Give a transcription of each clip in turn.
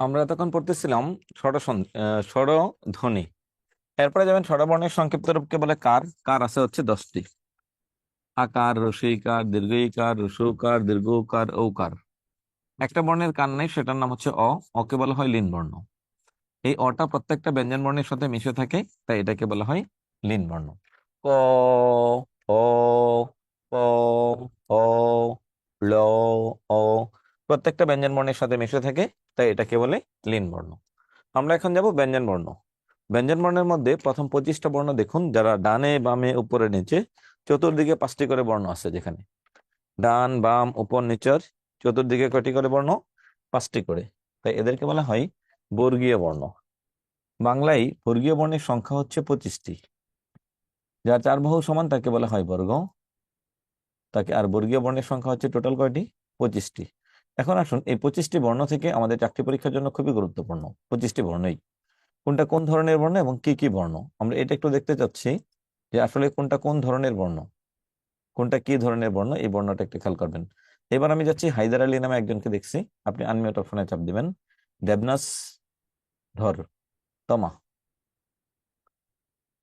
আমরা এতক্ষণ পড়তেছিলাম স্বরধ্বনি। এরপরে যাবেন স্বরবর্ণের সংক্ষিপ্ত রূপকে বলে কার। কার আছে হচ্ছে 10টি: আকার, রসইকার, দীর্ঘইকার, রসৌকার, দীর্ঘৌকার, ঔকার। একটা বর্ণের কান নেই, সেটার নাম হচ্ছে অকে বলা হয় লিন বর্ণ। এই অটা প্রত্যেকটা ব্যঞ্জন বর্ণের সাথে মিশে থাকে, তাই এটাকে বলা হয় লিন বর্ণ। ক, অ, প, অ, ল, অ প্রত্যেকটা ব্যঞ্জন বর্ণের সাথে মিশে থাকে, তাই এটাকে বলে লিন বর্ণ। আমরা এখন যাব ব্যঞ্জন বর্ণ। ব্যঞ্জন বর্ণের মধ্যে প্রথম 25টা বর্ণ দেখুন, যারা ডানে বামে উপরে নিচে চতুর্দিকে 5টি করে বর্ণ আছে। যেখানে ডান বাম উপর নিচের চতুর্দিকে কয়টি করে বর্ণ? 5টি করে। তাই এদেরকে বলা হয় বর্গীয় বর্ণ। বাংলায় বর্গীয় বর্ণের সংখ্যা হচ্ছে 25টি। যার চার বাহু সমান তাকে বলা হয় বর্গ। আর বর্গীয় বর্ণের সংখ্যা হচ্ছে টোটাল কয়টি? 25টি। এখন আসুন, এই 25টি বর্ণ থেকে আমাদের চাকরি পরীক্ষার জন্য খুবই গুরুত্বপূর্ণ 25টি বর্ণই কোনটা কোন ধরনের বর্ণ এবং কি কি বর্ণ, আমরা এটা একটু দেখতে চাচ্ছি যে আসলে কোনটা কোন ধরনের বর্ণ, কোনটা কি ধরনের বর্ণ, এই বর্ণটা একটু খেয়াল করবেন। এবার আমি যাচ্ছি হায়দার আলী নামে একজনকে দেখছি, আপনি আনমিউট অপশনে চাপ দিবেন। দেবনাস ধর, তমা,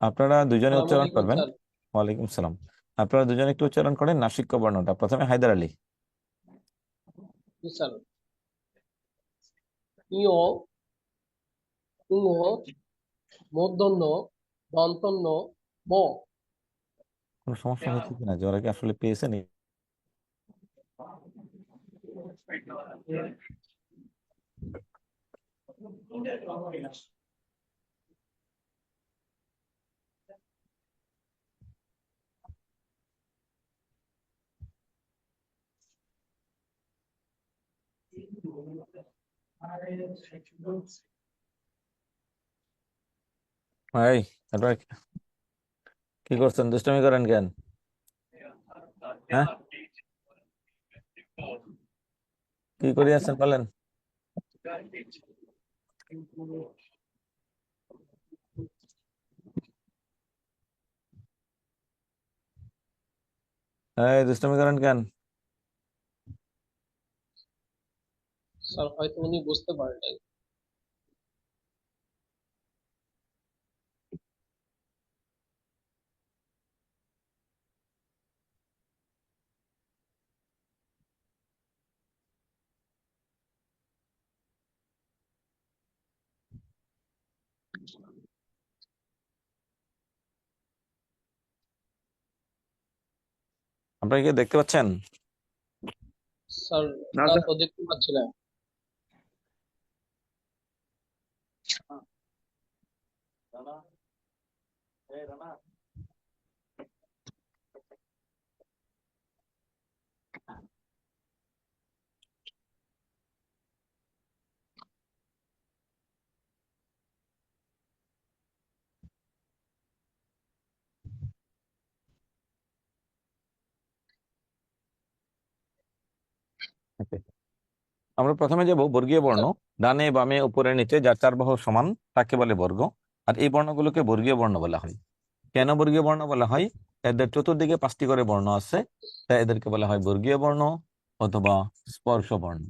আপনারা দুজনে সালাম উচ্চারণ আলাইকুম করবেন। স্যার। ওয়ালাইকুম সালাম। আপনারা দুজনে একটু উচ্চারণ করেন নাসিক্য বর্ণটা। প্রথমে হায়দার আলী। জি স্যার। ইয়, উঙ, মূর্ধন্য, দন্তন্য, ম। কোনো সমস্যা হয়েছে কিনা, যে ওরা কি আসলে পেয়েছে নি? এই, আপনারা কি করছেন? দুষ্টামি করেন কেন? হ্যাঁ, কি করিয়াছেন বলেন? এই, দুষ্টামি করেন কেন? স্যার হয়তো উনি বুঝতে পারেন নাই। আপনারা কি দেখতে পাচ্ছেন? স্যার না তা স্যার। তো দেখতে পাচ্ছি না। Okay. আমরা প্রথমে যাব বর্গীয় বর্ণ। স্যার ডানে বামে উপরে নিচে যার চার বাহু সমান তাকে বলে বর্গ। আর এই বর্ণগুলোকে বর্গীয় বর্ণ বলা হয়। কেন বর্গীয় বর্ণ বলা হয়? এদের চতুর্দিকে 5টি করে বর্ণ আছে, তাই এদেরকে বলা হয় বর্গীয় বর্ণ অথবা স্পর্শ বর্ণ।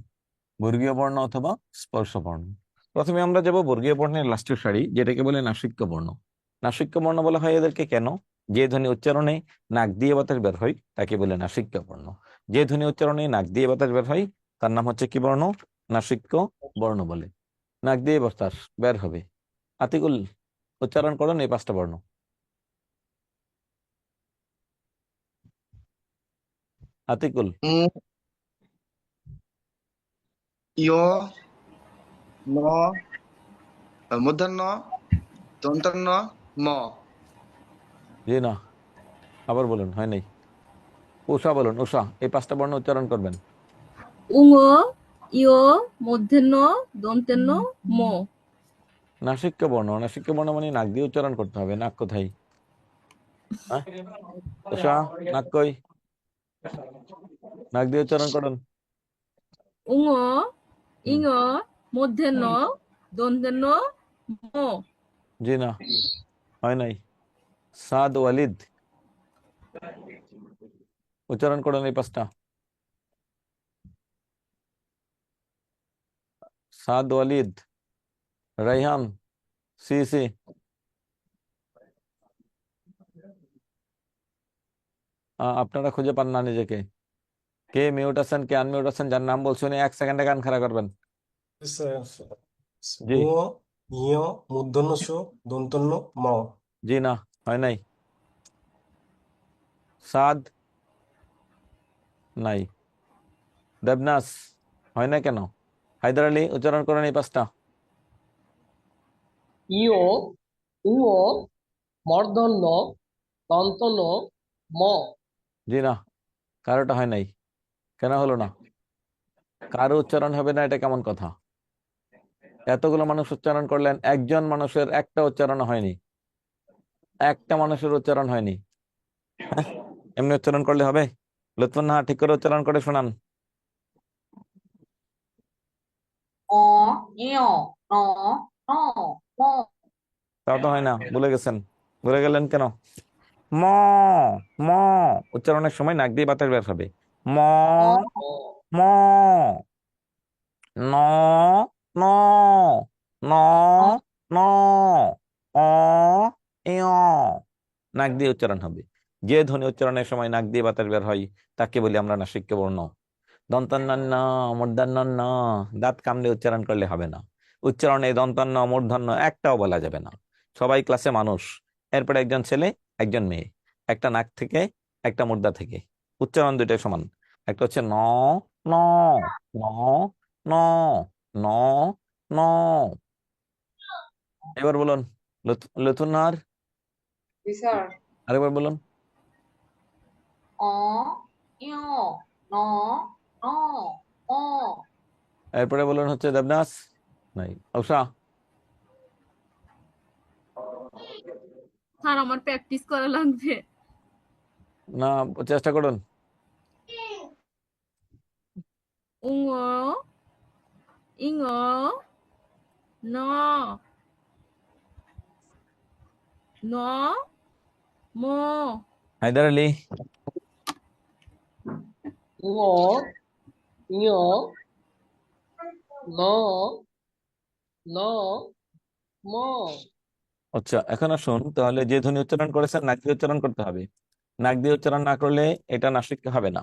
বর্গীয় বর্ণ অথবা স্পর্শ বর্ণ। প্রথমে আমরা যাব বর্গীয় বর্ণের লাস্টের সারি, যেটাকে বলে নাসিক্য বর্ণ। নাসিক্য বর্ণ বলা হয় এদেরকে কেন? যে ধ্বনি উচ্চারণে নাক দিয়ে বাতাস বের হয় তাকে বলে নাসিক্য বর্ণ। যে ধ্বনি উচ্চারণে নাক দিয়ে বাতাস বের হয় তার নাম হচ্ছে কি বর্ণ? নাসিক্য বর্ণ বলে। নাক দিয়ে বাতাস বের হবে। আতিকুল, উচ্চারণ করুন এই 5টা বর্ণ। আতিকুল। উ, ইয়, ন, মূর্ধন্য, দন্তান্ন, ম। জি না, আবার বলুন, হয় নাই। উষা বলুন, উষা, এই 5টা বর্ণ উচ্চারণ করবেন। উঙ, ইয়, মূর্ধন্য, দন্তেন্য, ম। নাসিক্য বর্ণ। নাসিক্য বর্ণ মানে নাক দিয়ে উচ্চারণ করতে হবে। নাক কোথায়? হ্যাঁ, উষা, নাক কই? নাক দিয়ে উচ্চারণ করুন। উঙ, হুম, ইঙ, মূর্ধন্য, দন্তেন্য, ম। জি না, হয় নাই। সাদ ওয়ালিদ, উচ্চারণ করুন এই 5টা। সাদ ওয়ালিদ, রাইহান, সি সি। আপনারা খুঁজে পান না নিজেকে? কে মিউট আছেন, কে আনমিউট আছেন, যার নাম বলছি উনি 1 সেকেন্ডে কান খাড়া করবেন। জি। উ, ইয়, মূর্ধন্য স, দন্তন্য ম। জি না, হয় নাই। সাদ নাই। দেবনাস হয় না কেন? হায়দার আলী উচ্চারণ করেন এই 5টা। ইও, উও, মূর্ধন্য, দন্তন্য, ম। জি না, কারোটা হয় নাই। কেন হলো না? কারো উচ্চারণ হবে না, এটা কেমন কথা? এতগুলো মানুষ উচ্চারণ করলেন, একজন মানুষের একটা উচ্চারণ হয়নি, একটা মানুষের উচ্চারণ হয়নি। হ্যাঁ, এমনি উচ্চারণ করলে হবে? লুৎফুন্নাহা ঠিক করে উচ্চারণ করে শোনান। অ ইয় ন ন ম। তাও তো হয় না, ভুলে গেছেন। ভুলে গেলেন কেন? ম, ম উচ্চারণের সময় নাক দিয়ে বাতাস বের হবে। ম, ম ম, ন, ন, ন, ন ন, অ, ইয়। নাক দিয়ে উচ্চারণ হবে। যে ধ্বনি উচ্চারণের সময় নাক দিয়ে বাতাস বের হয় তাকে বলি আমরা নাসিক্য বর্ণ। দন্তান্ন ন, মূর্ধন্য ন, দাঁত কামড়ে উচ্চারণ করলে হবে না। উচ্চারণে দন্তান্ন মূর্ধন্য একটাও বলা যাবে না। সবাই ক্লাসে মানুষ, এরপরে একজন ছেলে একজন মেয়ে, একটা নাক থেকে একটা মুর্দা থেকে। উচ্চারণ দুইটাই সমান। একটা হচ্ছে ন, ন, ন, ন, ন, ন। এবার বলুন লুথুনার, জি স্যার। আরেকবার বলুন। অ ইয় ন ন ম। এরপরে বলুন হচ্ছে দেবনাস। নাই। ঔষা। স্যার আমার প্র্যাকটিস করা লাগবে। না, চেষ্টা করুন। উঙো, ইঙো, ন, ন, মো। হায়দার আলী। উও, ইয়, ন, ন, ম। আচ্ছা, এখন আসুন তাহলে, যে ধ্বনি উচ্চারণ করেছেন নাক দিয়ে উচ্চারণ করতে হবে। নাক দিয়ে উচ্চারণ না করলে এটা নাসিক্য হবে না।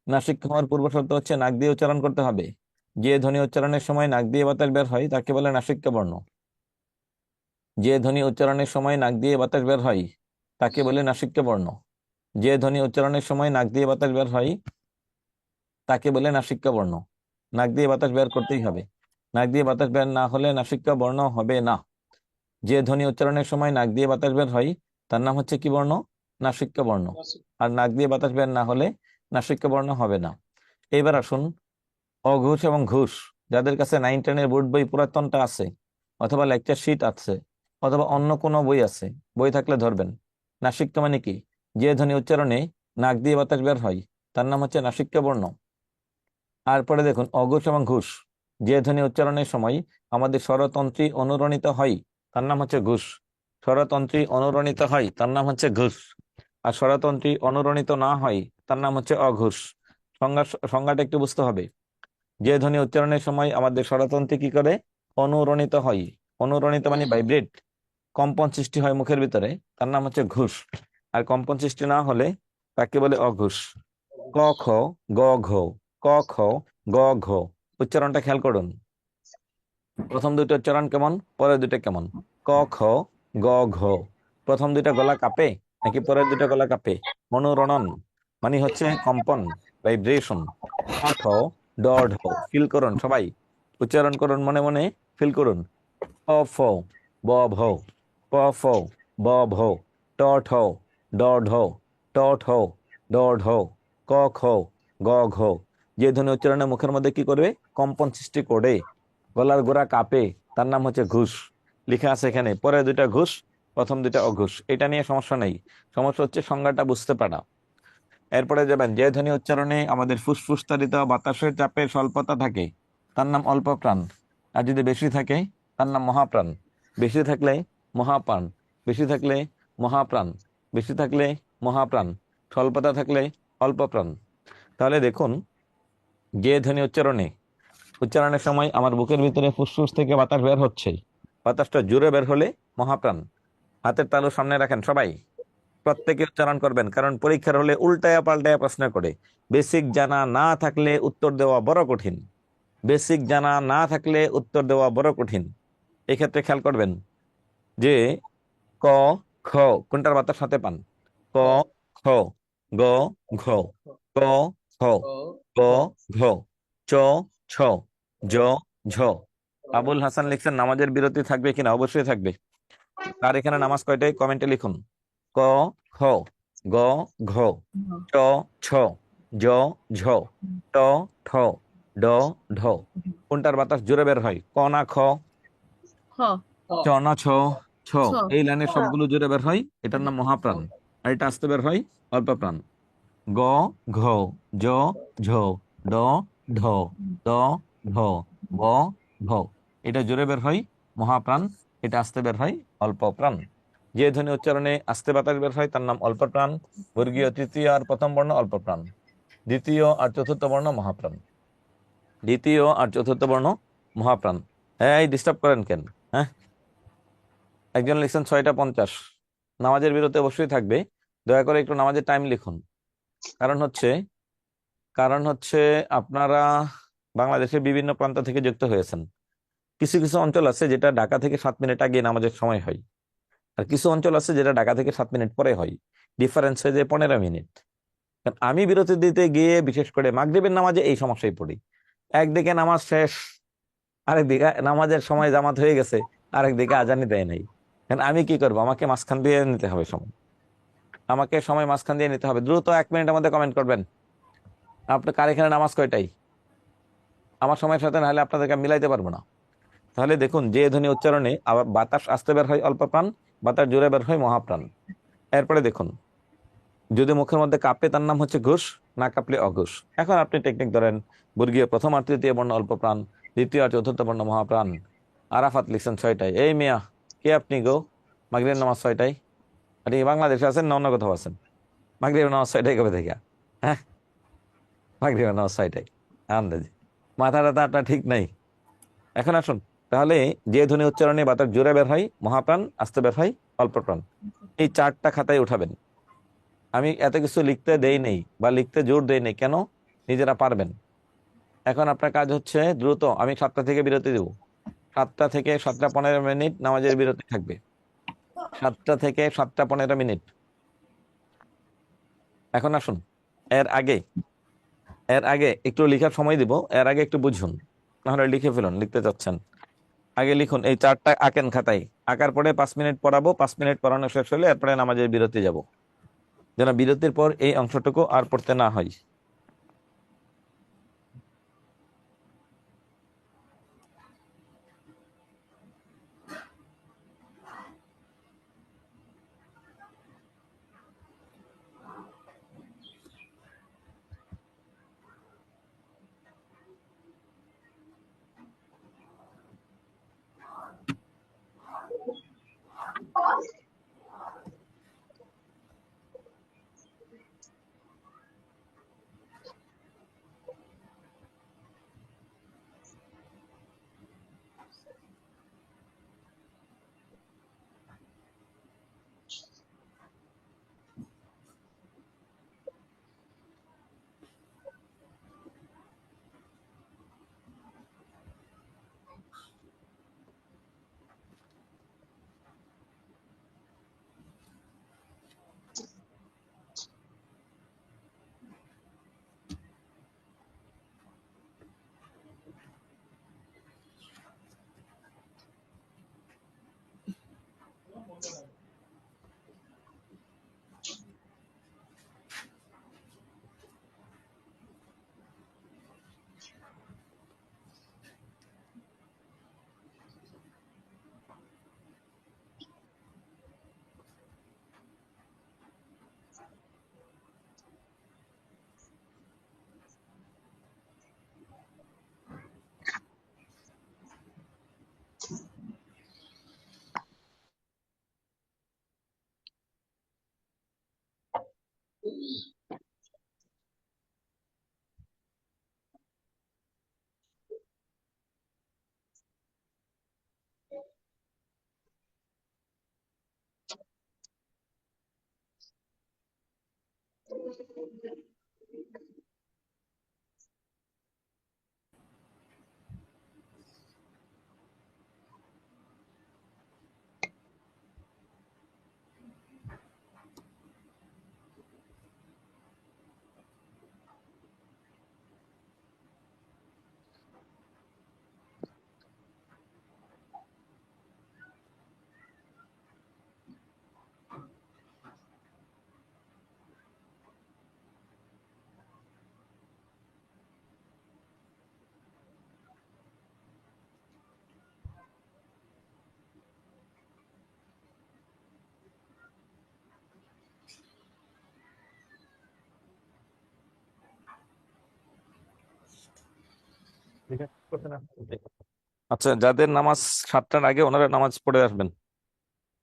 নাসিক্য হওয়ার পূর্ব শর্ত হচ্ছে নাক দিয়ে উচ্চারণ করতে হবে। যে ধ্বনি উচ্চারণের সময় নাক দিয়ে বাতাস বের হয় তাকে বলে নাসিক্য বর্ণ। যে ধ্বনি উচ্চারণের সময় নাক দিয়ে বাতাস বের হয় তাকে বলে নাসিক্য বর্ণ। যে ধ্বনি উচ্চারণের সময় নাক দিয়ে বাতাস বের হয় তাকে বলে নাসিক্য বর্ণ। নাক দিয়ে বাতাস বের করতেই হবে। নাক দিয়ে বাতাস বের না হলে নাসিক্য বর্ণ হবে না। যে ধ্বনি উচ্চারণের সময় নাক দিয়ে বাতাস বের হয় তার নাম হচ্ছে কি বর্ণ? নাসিক্য বর্ণ। আর নাক দিয়ে বাতাস বের না হলে নাসিক্য বর্ণ হবে না। এইবার আসুন, অঘোষ এবং ঘোষ, যাদের কাছে 9-10-এর বোর্ড বই পুরাতনটা আছে, অথবা লেকচার শিট আছে, অথবা অন্য কোনো বই আছে, বই থাকলে ধরবেন। নাসিক্য মানে কি? যে ধ্বনি উচ্চারণে নাক দিয়ে বাতাস বের হয় তার নাম হচ্ছে নাসিক্য বর্ণ। আর পরে দেখুন অঘোষ এবং ঘোষ, যে ধ্বনি উচ্চারণের সময় আমাদের স্বরতন্ত্রী অনুরণিত হয় তার নাম হচ্ছে ঘোষ। স্বরতন্ত্রী অনুরণিত হয় তার নাম হচ্ছে ঘোষ। আর স্বরতন্ত্রী অনুরণিত না হয় তার নাম হচ্ছে অঘোষ। সংজ্ঞাটা একটু বুঝতে হবে। যে ধ্বনি উচ্চারণের সময় আমাদের স্বরতন্ত্রী কি করে? অনুরণিত হয়। অনুরণিত মানে ভাইব্রেট, কম্পন সৃষ্টি হয় মুখের ভিতরে, তার নাম হচ্ছে ঘোষ। আর কম্পন সৃষ্টি না হলে তাকে বলে অঘোষ। ক খ, গ ঘ, ক খ, গ ঘ। উচ্চারণটা খেয়াল করুন। প্রথম দুটো উচ্চারণ কেমন, পরের দুটো কেমন? ক খ, গ ঘ। প্রথম দুইটা গলা কাঁপে নাকি পরের দুটো গলা কাঁপে? অনুরণন মানে হচ্ছে কম্পন, ভাইব্রেশন। ক খ, ড ঢ। ফিল করুন সবাই, উচ্চারণ করুন মনে মনে, ফিল করুন। ক ফ, ব ভ, ক ফ, ব ভ, ট ঠ, ড ঢ, ট ঠ, ড ঢ, ক খ, গ ঘ। যে ধ্বনি উচ্চারণে মুখের মধ্যে কি করবে? কম্পন সৃষ্টি করে, গলার গোড়া কাঁপে, তার নাম হচ্ছে ঘুষ। লেখা আছে এখানে, পরে দুইটা ঘুষ, প্রথম দুইটা অঘুষ। এটা নিয়ে সমস্যা নেই, সমস্যা হচ্ছে সংজ্ঞাটা বুঝতে পারা। এরপরে যাবেন, যে ধ্বনি উচ্চারণে আমাদের ফুসফুস তাড়িত বাতাসের চাপে স্বল্পতা থাকে তার নাম অল্প প্রাণ। আর যদি বেশি থাকে তার নাম মহাপ্রাণ। বেশি থাকলে মহাপ্রাণ, বেশি থাকলে মহাপ্রাণ, বেশি থাকলে মহাপ্রাণ, স্বল্পতা থাকলে অল্প প্রাণ। তাহলে দেখুন, যে ধ্বনি উচ্চারণে উচ্চারণের সময় আমার বুকের ভিতরে ফুসফুস থেকে বাতাস বের হচ্ছে, বাতাসটা জোরে বের হলে মহাপ্রাণ। হাতের তালু সামনে রাখেন সবাই, প্রত্যেকে উচ্চারণ করবেন, কারণ পরীক্ষার হলে উল্টায়া পাল্টায়া প্রশ্ন করে। বেসিক জানা না থাকলে উত্তর দেওয়া বড় কঠিন, বেসিক জানা না থাকলে উত্তর দেওয়া বড় কঠিন। এক্ষেত্রে খেয়াল করবেন যে ক খ কোনটার বাতাস সাথে পান? ক খ, গ ঘ, ক খ, ক গ খ ঘ, চ ছ, জ ঝ। আবুল হাসান লিখছেন নামাজের বিরতি থাকবে কিনা? অবশ্যই থাকবে। আর এখানে নামাজ কয়টায় কমেন্টে লিখুন। ক খ, গ ঘ, চ ছ, জ ঝ, ট ঠ, ড ঢ। কোনটার বাতাস জোরে বের হয়? ক না খ? খ খ চ না ছ? ছ। ছ এই লাইনের সবগুলো জোরে বের হয়, এটার নাম মহাপ্রাণ। আর এটা আসতে বের হয় অল্প প্রাণ। গ ঘ, জ ঝ, ড ঢ, দ ঢ, ব ভ। এটা জোরে বের হয় মহাপ্রাণ, এটা আসতে বের হয় অল্প প্রাণ। যে ধ্বনি উচ্চারণে আস্তে বাতাস বের হয় তার নাম অল্প প্রাণ। বর্গীয় তৃতীয় আর প্রথম বর্ণ অল্প প্রাণ, দ্বিতীয় আর চতুর্থ বর্ণ মহাপ্রাণ, দ্বিতীয় আর চতুর্থ বর্ণ মহাপ্রাণ। হ্যাঁ, এই ডিস্টার্ব করেন কেন? হ্যাঁ, একজন লিখছেন 6টা 50। নামাজের বিরতি অবশ্যই থাকবে, দয়া করে একটু নামাজের টাইম লিখুন। কারণ হচ্ছে কারণ হচ্ছে আপনারা বাংলাদেশের বিভিন্ন প্রান্ত থেকে যুক্ত হয়েছেন। কিছু কিছু অঞ্চল আছে যেটা ঢাকা থেকে 7 মিনিট আগে নামাজের সময় হয়, আর কিছু অঞ্চল আছে যেটা ঢাকা থেকে 7 মিনিট পরে হয়। ডিফারেন্স হয়ে যায় 15 মিনিট। কারণ আমি বিরতি দিতে গিয়ে বিশেষ করে মাগরিবের নামাজে এই সমস্যায় পড়ি। একদিকে নামাজ শেষ, আরেকদিকে নামাজের সময় জামাত হয়ে গেছে, আরেকদিকে আজানই দেয় নাই। কারণ আমি কি করবো? আমাকে মাঝখান দিয়ে নিতে হবে সময়, আমাকে সময় মাঝখান দিয়ে নিতে হবে। দ্রুত 1 মিনিটের মধ্যে কমেন্ট করবেন আপনি কার এখানে নামাজ কয়টাই, আমার সময়ের সাথে, নাহলে আপনাদেরকে মিলাইতে পারবো না। তাহলে দেখুন, যে ধ্বনি উচ্চারণে আবার বাতাস আসতে বের হয় অল্প প্রাণ, বাতাস জোরে বের হয় মহাপ্রাণ। এরপরে দেখুন, যদি মুখের মধ্যে কাঁপে তার নাম হচ্ছে ঘুষ, না কাঁপলে অঘুষ। এখন আপনি টেকনিক ধরেন, বর্গীয় প্রথম আর তৃতীয় বর্ণ অল্প প্রাণ, দ্বিতীয় আর চতুর্থ বর্ণ মহাপ্রাণ। আরাফাত লিখছেন 6টায়। এই মিয়া, কে আপনি গো? মাগরিবের নামাজ 6টায়? আপনি কি বাংলাদেশে আছেন না অন্য কোথাও আছেন? মাগরিবের নামাজ 6টায় কবে থেকে? হ্যাঁ, মাগরিবের নামাজ 6টায় আন্দাজে। মাথা টাথা আপনার ঠিক নাই। এখন আসুন, তাহলে যে ধ্বনি উচ্চারণে বাতাস জোরে বের হয় মহাপ্রাণ, আসতে বের হয় অল্প প্রাণ, এই 4টা খাতায় উঠাবেন। আমি এত কিছু লিখতে দেই নেই বা লিখতে জোর দেই নেই, কেন? নিজেরা পারবেন। এখন আপনার কাজ হচ্ছে দ্রুত, আমি 7টা থেকে বিরতি দেব, 7টা থেকে 7টা 15 মিনিট নামাজের বিরতি থাকবে, 7টা থেকে 7টা 15 মিনিট। এখন আসুন, এর আগে একটু লিখার সময় দিব, এর আগে একটু বুঝুন, নাহলে লিখে ফেলুন লিখতে চাচ্ছেন। আগে লিখুন, এই 4টা আঁকেন খাতায়। আঁকার পরে 5 মিনিট পড়াবো, 5 মিনিট পড়ানো শেষ হলে এরপরে নামাজের বিরতি যাব, যেন বিরতির পর এই অংশটুকু আর পড়তে না হয়। ঠিক আছে, করতে না? আচ্ছা, যাদের নামাজ 7টার আগে ওনারা নামাজ পড়ে আসবেন।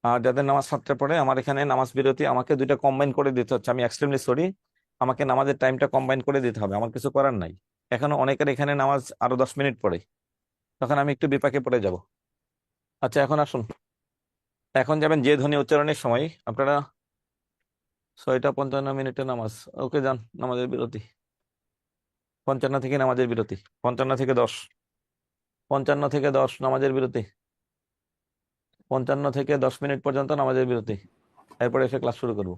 আর যাদের নামাজ 7টায় পড়ে, আমার এখানে নামাজ বিরতি আমাকে দুইটা কম্বাইন করে দিতে হচ্ছে, আমি এক্সট্রিমলি সরি। আমাকে নামাজের টাইমটা কম্বাইন করে দিতে হবে, আমার কিছু করার নাই। এখনো অনেকের এখানে নামাজ আরো 10 মিনিট পরে, তখন আমি একটু বিপাকে পড়ে যাব। আচ্ছা, এখন আসুন। এখন যাবেন যে ধ্বনি উচ্চারণের সময় আপনারা 6টা 55 মিনিটে নামাজ। ওকে, যান নামাজের বিরতি। 55 থেকে নামাজের বিরতি। 55 থেকে 10। 55 থেকে 10 নামাজের বিরতি। 55 থেকে 10 মিনিট পর্যন্ত নামাজের বিরতি। এরপরে এসে ক্লাস শুরু করবো।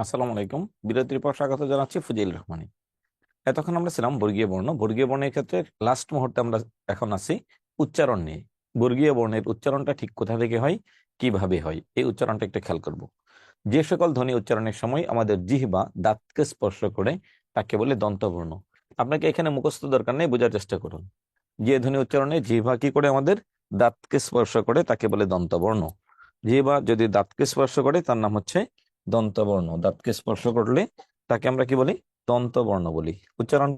আসসালামু আলাইকুম। বিরতির পর স্বাগত জানাচ্ছি ফুজিল রহমানি। এতক্ষণ আমরা ছিলাম বর্গীয় বর্ণ। বর্গীয় বর্ণের ক্ষেত্রে লাস্ট মুহূর্তে আমরা এখন আছি উচ্চারণ নিয়ে। বর্গীয় বর্ণের উচ্চারণটা ঠিক কোথা থেকে হয়, কিভাবে হয়, এই উচ্চারণটা একটু খেয়াল করব। যে সকল ধ্বনি উচ্চারণের সময় আমাদের জিহ্বা দাঁতকে স্পর্শ করে তাকে বলে দন্তবর্ণ। আপনাকে এখানে মুখস্থ দরকার নেই, বোঝার চেষ্টা করুন। যে ধ্বনি উচ্চারণে জিহ্বা কি করে আমাদের দাঁতকে স্পর্শ করে তাকে বলে দন্তবর্ণ। জিহ্বা যদি দাঁতকে স্পর্শ করে তার নাম হচ্ছে দন্তবর্ণ। দাঁতকে স্পর্শ করলে তাকে আমরা কি বলি? দন্তবর্ণ বলি। উচ্চারণ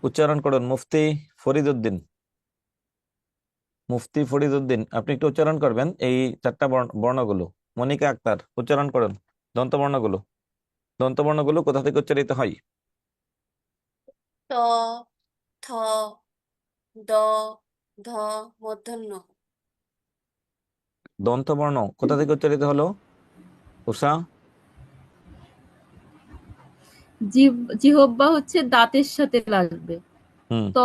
উচ্চারণ করুন। মুফতি ফরিদউদ্দিন, মুফতি ফরিদউদ্দিন, আপনি একটু উচ্চারণ করবেন এই চারটা বর্ণগুলো। মনিকা আক্তার, উচ্চারণ করুন দন্তবর্ণগুলো। দন্তবর্ণগুলো কোথা থেকে উচ্চারিত হয়? ত, থ, দ, ধ, মূর্ধন্য। দন্তবর্ণ কোথা থেকে উচ্চারিত হলো উষা? জিহ্বা হচ্ছে দাঁতের সাথে লাগবে। হুম ত,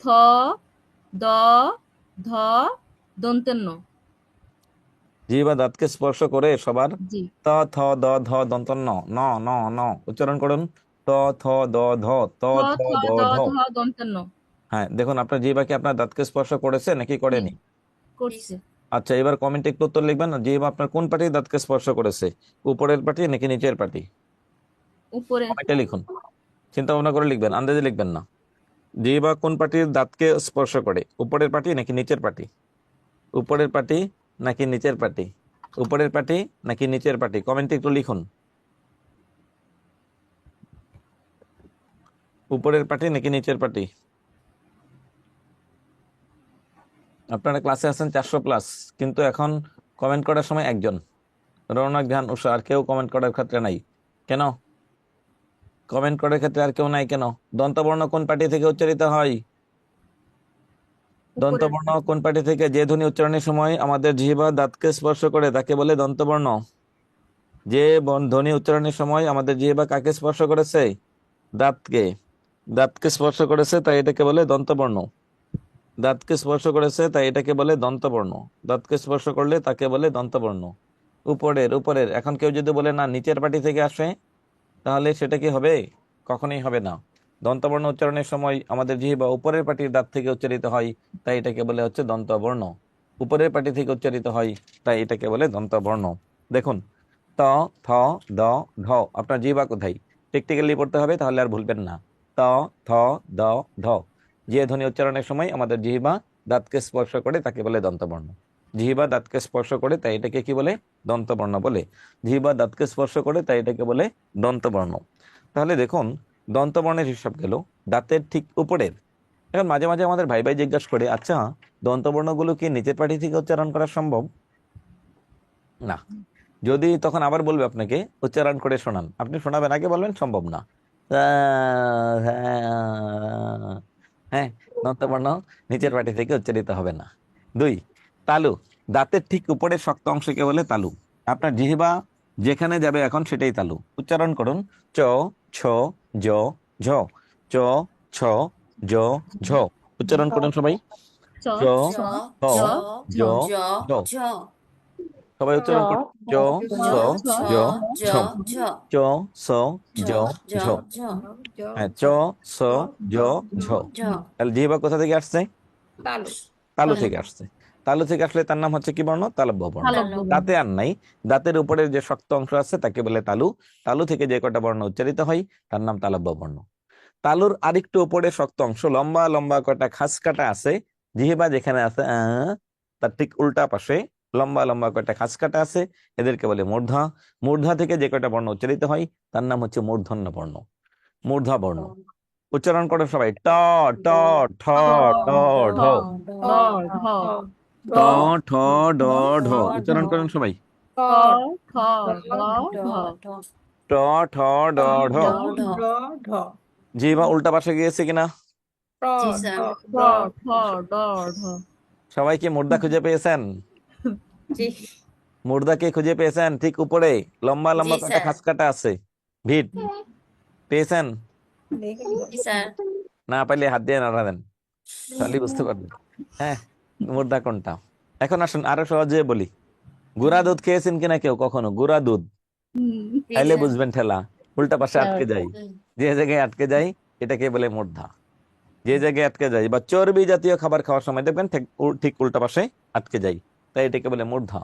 থ, দ, ধ, দন্তের ন। জিহ্বা দাঁতকে স্পর্শ করে সবার জি। ত, থ, দ, ধ, দন্ত ন, ন, ন, ন, উচ্চারণ করুন। ত, থ, দ, ধ, ত, থ, থ, থ, দ, দ, ধ। ধ, দন্তের ন। হ্যাঁ, দেখুন আপনার জিহ্বা কি আপনার দাঁতকে স্পর্শ করেছে নাকি জি, করেনি? করছে। আচ্ছা, এবার কমেন্টে একটু উত্তর লিখবেন। জিহ্বা আপনার কোন পাটি দাঁতকে স্পর্শ করেছে? উপরের পাটি নাকি নিচের পাটি? উপরে। কমেন্টে লিখুন, চিন্তা ভাবনা করে লিখবেন, আন্দাজে লিখবেন না। জিহ্বা কোন পাটির দাঁতকে স্পর্শ করে? উপরের পাটি নাকি নিচের পাটি? উপরের পাটি নাকি নিচের পাটি? উপরের পাটি নাকি নিচের পাটি? কমেন্টে একটু লিখুন। উপরের পাটি নাকি নিচের পাটি? আপনারা ক্লাসে আছেন 400+, কিন্তু এখন কমেন্ট করার সময় একজন, রৌনক, ধ্যান, উষা, আর কেউ কমেন্ট করার ক্ষেত্রে নাই কেন? কমেন্ট করার ক্ষেত্রে আর কেউ নাই কেন? দন্তবর্ণ কোন পাটি থেকে উচ্চারিত হয়? উপরের দন্তবর্ণ কোন পাটি থেকে? যে ধ্বনি উচ্চারণের সময় আমাদের জিহ্বা দাঁতকে স্পর্শ করে তাকে বলে দন্তবর্ণ। যে ধ্বনি উচ্চারণের সময় আমাদের জিহ্বা কাকে স্পর্শ করেছে? দাঁতকে। দাঁতকে স্পর্শ করেছে তাই এটাকে বলে দন্তবর্ণ। দাঁতকে স্পর্শ করেছে তাই এটাকে বলে দন্তবর্ণ। দাঁতকে স্পর্শ করলে তাকে বলে দন্তবর্ণ। উপরের উপরের, এখন কেউ যদি বলে না নিচের পাটি থেকে আসে, তাহলে সেটা কি হবে? কখনোই হবে না। দন্তবর্ণ উচ্চারণের সময় আমাদের জিহ্বা উপরের পাটির দাঁত থেকে উচ্চারিত হয়, তাই এটাকে বলে হচ্ছে দন্তবর্ণ। উপরের পাটি থেকে উচ্চারিত হয়, তাই এটাকে বলে দন্তবর্ণ। দেখুন, ত, থ, দ, ধ, আপনার জিহ্বা কোথায়? প্র্যাকটিক্যালি পড়তে হবে, তাহলে আর ভুলবেন না। ত, থ, দ, ধ। যে ধ্বনি উচ্চারণের সময় আমাদের জিহ্বা দাঁতকে স্পর্শ করে তাকে বলে দন্তবর্ণ। জিহ্বা দাঁতকে স্পর্শ করে তাই এটাকে কি বলে? দন্তবর্ণ বলে। জিহ্বা দাঁতকে স্পর্শ করে তাই এটাকে বলে দন্তবর্ণ। তাহলে দেখুন, দন্তবর্ণের হিসাব গেল দাঁতের ঠিক উপরের। এখন মাঝে মাঝে আমাদের ভাই ভাই জিজ্ঞাসা করে, আচ্ছা দন্তবর্ণগুলো কি নিচের পাটি থেকে উচ্চারণ করা সম্ভব? না। যদি তখন আবার বলবে আপনাকে উচ্চারণ করে শোনান, আপনি শোনাবেন, আগে বলবেন সম্ভব না। হ্যাঁ, দন্তবর্ণ নিচের পাটি থেকে উচ্চারিত হবে না। 2, তালু। দাঁতের ঠিক উপরের শক্ত অংশকে বলে তালু। আপনার জিহ্বা যেখানে যাবে এখন সেটাই তালু। উচ্চারণ করুন। চ, ছ, জ, ঝ। চ, ছ, জ, ঝ। উচ্চারণ করুন সবাই। চ, চ, চ, ছ, জ, জ, জ, ঝ। ঝ, সবাই উচ্চারণ করুন। চ, ছ, ছ, ছ, জ, জ, ঝ। ঝ, চ, ছ, ছ, জ, জ, ঝ। ঝ, হ্যাঁ, চ, ছ, জ, ঝ। ঝ। তাহলে জিহ্বা কোথা থেকে আসছে? তালু। তালু তালু। থেকে আসছে। তালু থেকে আসলে তার নাম হচ্ছে কি বর্ণ? তালব্য বর্ণ। তালব্য বর্ণ। দাঁতে আর নাই, দাঁতের উপরের যে শক্ত অংশ আছে তাকে বলে তালু। তালু থেকে যে কটা বর্ণ উচ্চারিত হয় তার নাম তালব্য বর্ণ। তালুর আরেকটু উপরে শক্ত অংশ, লম্বা লম্বা কটা খাস কাটা আছে, জিহ্বা যেখানে আছে তার ঠিক উল্টা পাশে লম্বা লম্বা কয়টা খাস কাটা আছে, এদেরকে বলে মূর্ধা। মূর্ধা থেকে যে কয়টা বর্ণ উচ্চারিত হয় তার নাম হচ্ছে মূর্ধন্য বর্ণ, মূর্ধা বর্ণ। উচ্চারণ করো সবাই, ট ট ঠ ড ঢ, ঢ ঢ ট ঠ ড ঢ। উচ্চারণ করেন সবাই, ঠ ঠ ড ঢ ট ঠ ড ঢ। জিহ্বা উল্টা পাশে গিয়েছে কিনা? জি স্যার। ঠ ঠ ড ঢ। সবাই কি মুর্দা খুঁজে পেয়েছেন? জি মুর্দা কে খুঁজে পেয়েছেন? ঠিক উপরে লম্বা লম্বা জি কয়টা স্যার। খাস কাটা আছে, ভিট পেয়েছেন? জি স্যার। না পাইলে হাত দিয়ে নাড়া দেন, তাহলে বুঝতে পারবেন। হ্যাঁ, মুর্দা কোনটা। এখন আসুন আরো সহজে বলি, গুড়া দুধ খেয়েছেন কিনা কেউ কখনো? গুড়া দুধ জি খাইলে স্যার। বুঝবেন ঠেলা, উল্টা পাশে আটকে যায়। হুম। যে জায়গায় আটকে যায় এটাকে বলে মূর্ধা। যে জায়গায় আটকে যায় বা চর্বি জাতীয় খাবার খাওয়ার সময় দেখবেন ঠিক উল্টা পাশে আটকে যায়, তাই এটাকে বলে মূর্ধা।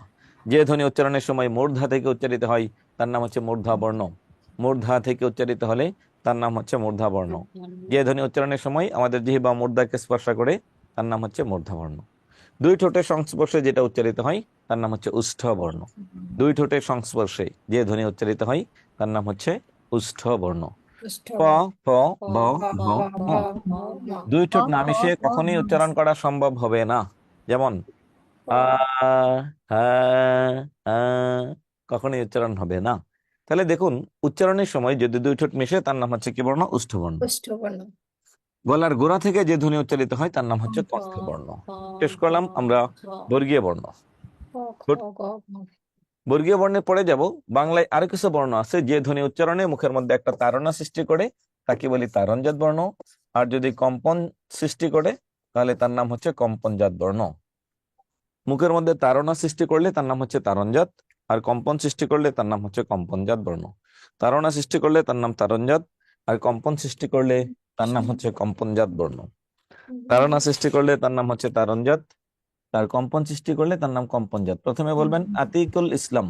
যে ধ্বনি উচ্চারণের সময় মূর্ধা থেকে উচ্চারিত হয় তার নাম হচ্ছে মূর্ধা বর্ণ। মূর্ধা থেকে উচ্চারিত হলে তার নাম হচ্ছে মূর্ধা বর্ণ। যে ধ্বনি উচ্চারণের সময় আমাদের জিহ্বা মূর্ধাকে স্পর্শ করে তার নাম হচ্ছে মূর্ধা বর্ণ। দুই ঠোঁটের সংস্পর্শে যেটা উচ্চারিত হয় তার নাম হচ্ছে উষ্ঠ বর্ণ। দুই ঠোঁটের সংস্পর্শে যে ধ্বনি উচ্চারিত হয় তার নাম হচ্ছে উষ্ঠ বর্ণ। প ফ ব ভ ম। দুই ঠোঁট না মিশিয়ে কখনোই উচ্চারণ করা সম্ভব হবে না। যেমন আ হা আ, কখনোই উচ্চারণ হবে না। তাহলে দেখুন, উচ্চারণের সময় যদি দুই ঠোঁট মিশে তার নাম হচ্ছে কি বর্ণ? উষ্ঠ বর্ণ। গলার গোড়া থেকে যে ধ্বনি উচ্চারিত হয় তার নাম হচ্ছে কণ্ঠ বর্ণ। শেষ করলাম আমরা বর্গীয় বর্ণ। বর্গীয় বর্ণে পড়ে যাব। বাংলায় আরো কিছু বর্ণ আছে যে ধ্বনি উচ্চারণে মুখের মধ্যে একটা তাড়না সৃষ্টি করে, তাকে বলি তারণজাত বর্ণ। আর যদি কম্পন সৃষ্টি করে তাহলে তার নাম হচ্ছে কম্পনজাত বর্ণ। মুখের মধ্যে তাড়না সৃষ্টি করলে তার নাম হচ্ছে তারণজাত, আর কম্পন সৃষ্টি করলে তার নাম হচ্ছে কম্পনজাত বর্ণ। তাড়না সৃষ্টি করলে তার নাম তারণজাত, আর কম্পন সৃষ্টি করলে তার নাম হচ্ছে কম্পনজাত বর্ণ। তাড়না সৃষ্টি করলে তার নাম হচ্ছে তারণজাত, তার কম্পন সৃষ্টি করলে তার নাম কম্পনজাত। প্রথমে বলবেন আতিকুল ইসলাম,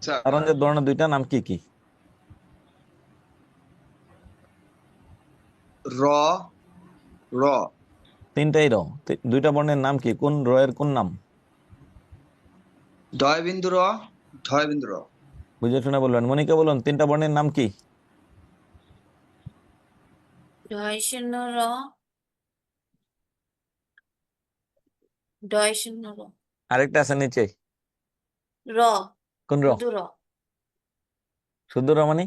স্যার তারণজাত বর্ণ দুইটা নাম কি কি? র র তিনটাই র। দুইটা বর্ণের নাম কি? কোন র এর কোন নাম? ডয় বিন্দু র, ঢয় বিন্দু র। বুঝে শুনে বলবেন। মনিকা বলুন, তিনটা বর্ণের নাম কি? ডয় শূন্য র, ডয় শূন্য র, আরেকটা আছে নিচে, র, কোন র? শুধু র। শুদ্ধ র মানে?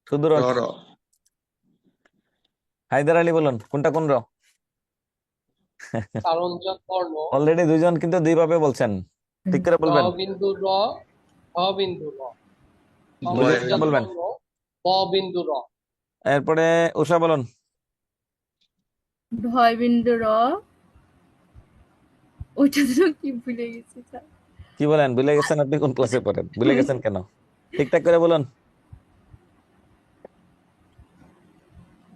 শুদ্ধ র র কি? র হায়দার আলী বলুন, কোনটা কোন র? তারঞ্জক বর্ণ। অলরেডি দুইজন কিন্তু দুই ভাবে বলছেন, ঠিক করে ড বলবেন। বিন্দু র, ঢ বিন্দু র। বুঝে বয় শুনে কম্পনজাত বিন্দু। বলবেন। বর্ণ ব বিন্দু র। এরপরে উষা বলুন। ঢয় বিন্দু র, ওইটা তো কি ভুলে গেছি স্যার। কি বলেন, ভুলে গেছেন? আপনি কোন ক্লাসে পড়েন? ভুলে গেছেন কেন? ঠিকঠাক করে বলুন।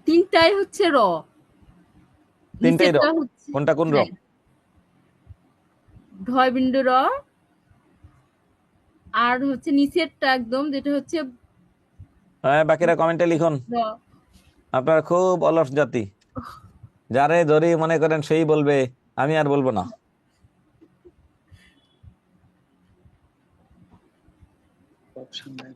তিনটাই হচ্ছে র, তিনটাই র, নিচেরটা হচ্ছে কোনটা কোন র? হ্যাঁ, ঢয় বিন্দু র, আর হচ্ছে নিচেরটা একদম যেটা হচ্ছে হ্যাঁ, বাকিরা কমেন্টে লিখুন। র। আপনারা খুব অলস জাতি, যারে ধরি মনে করেন সেই বলবে, আমি আর বলবো না। অপশন নাই।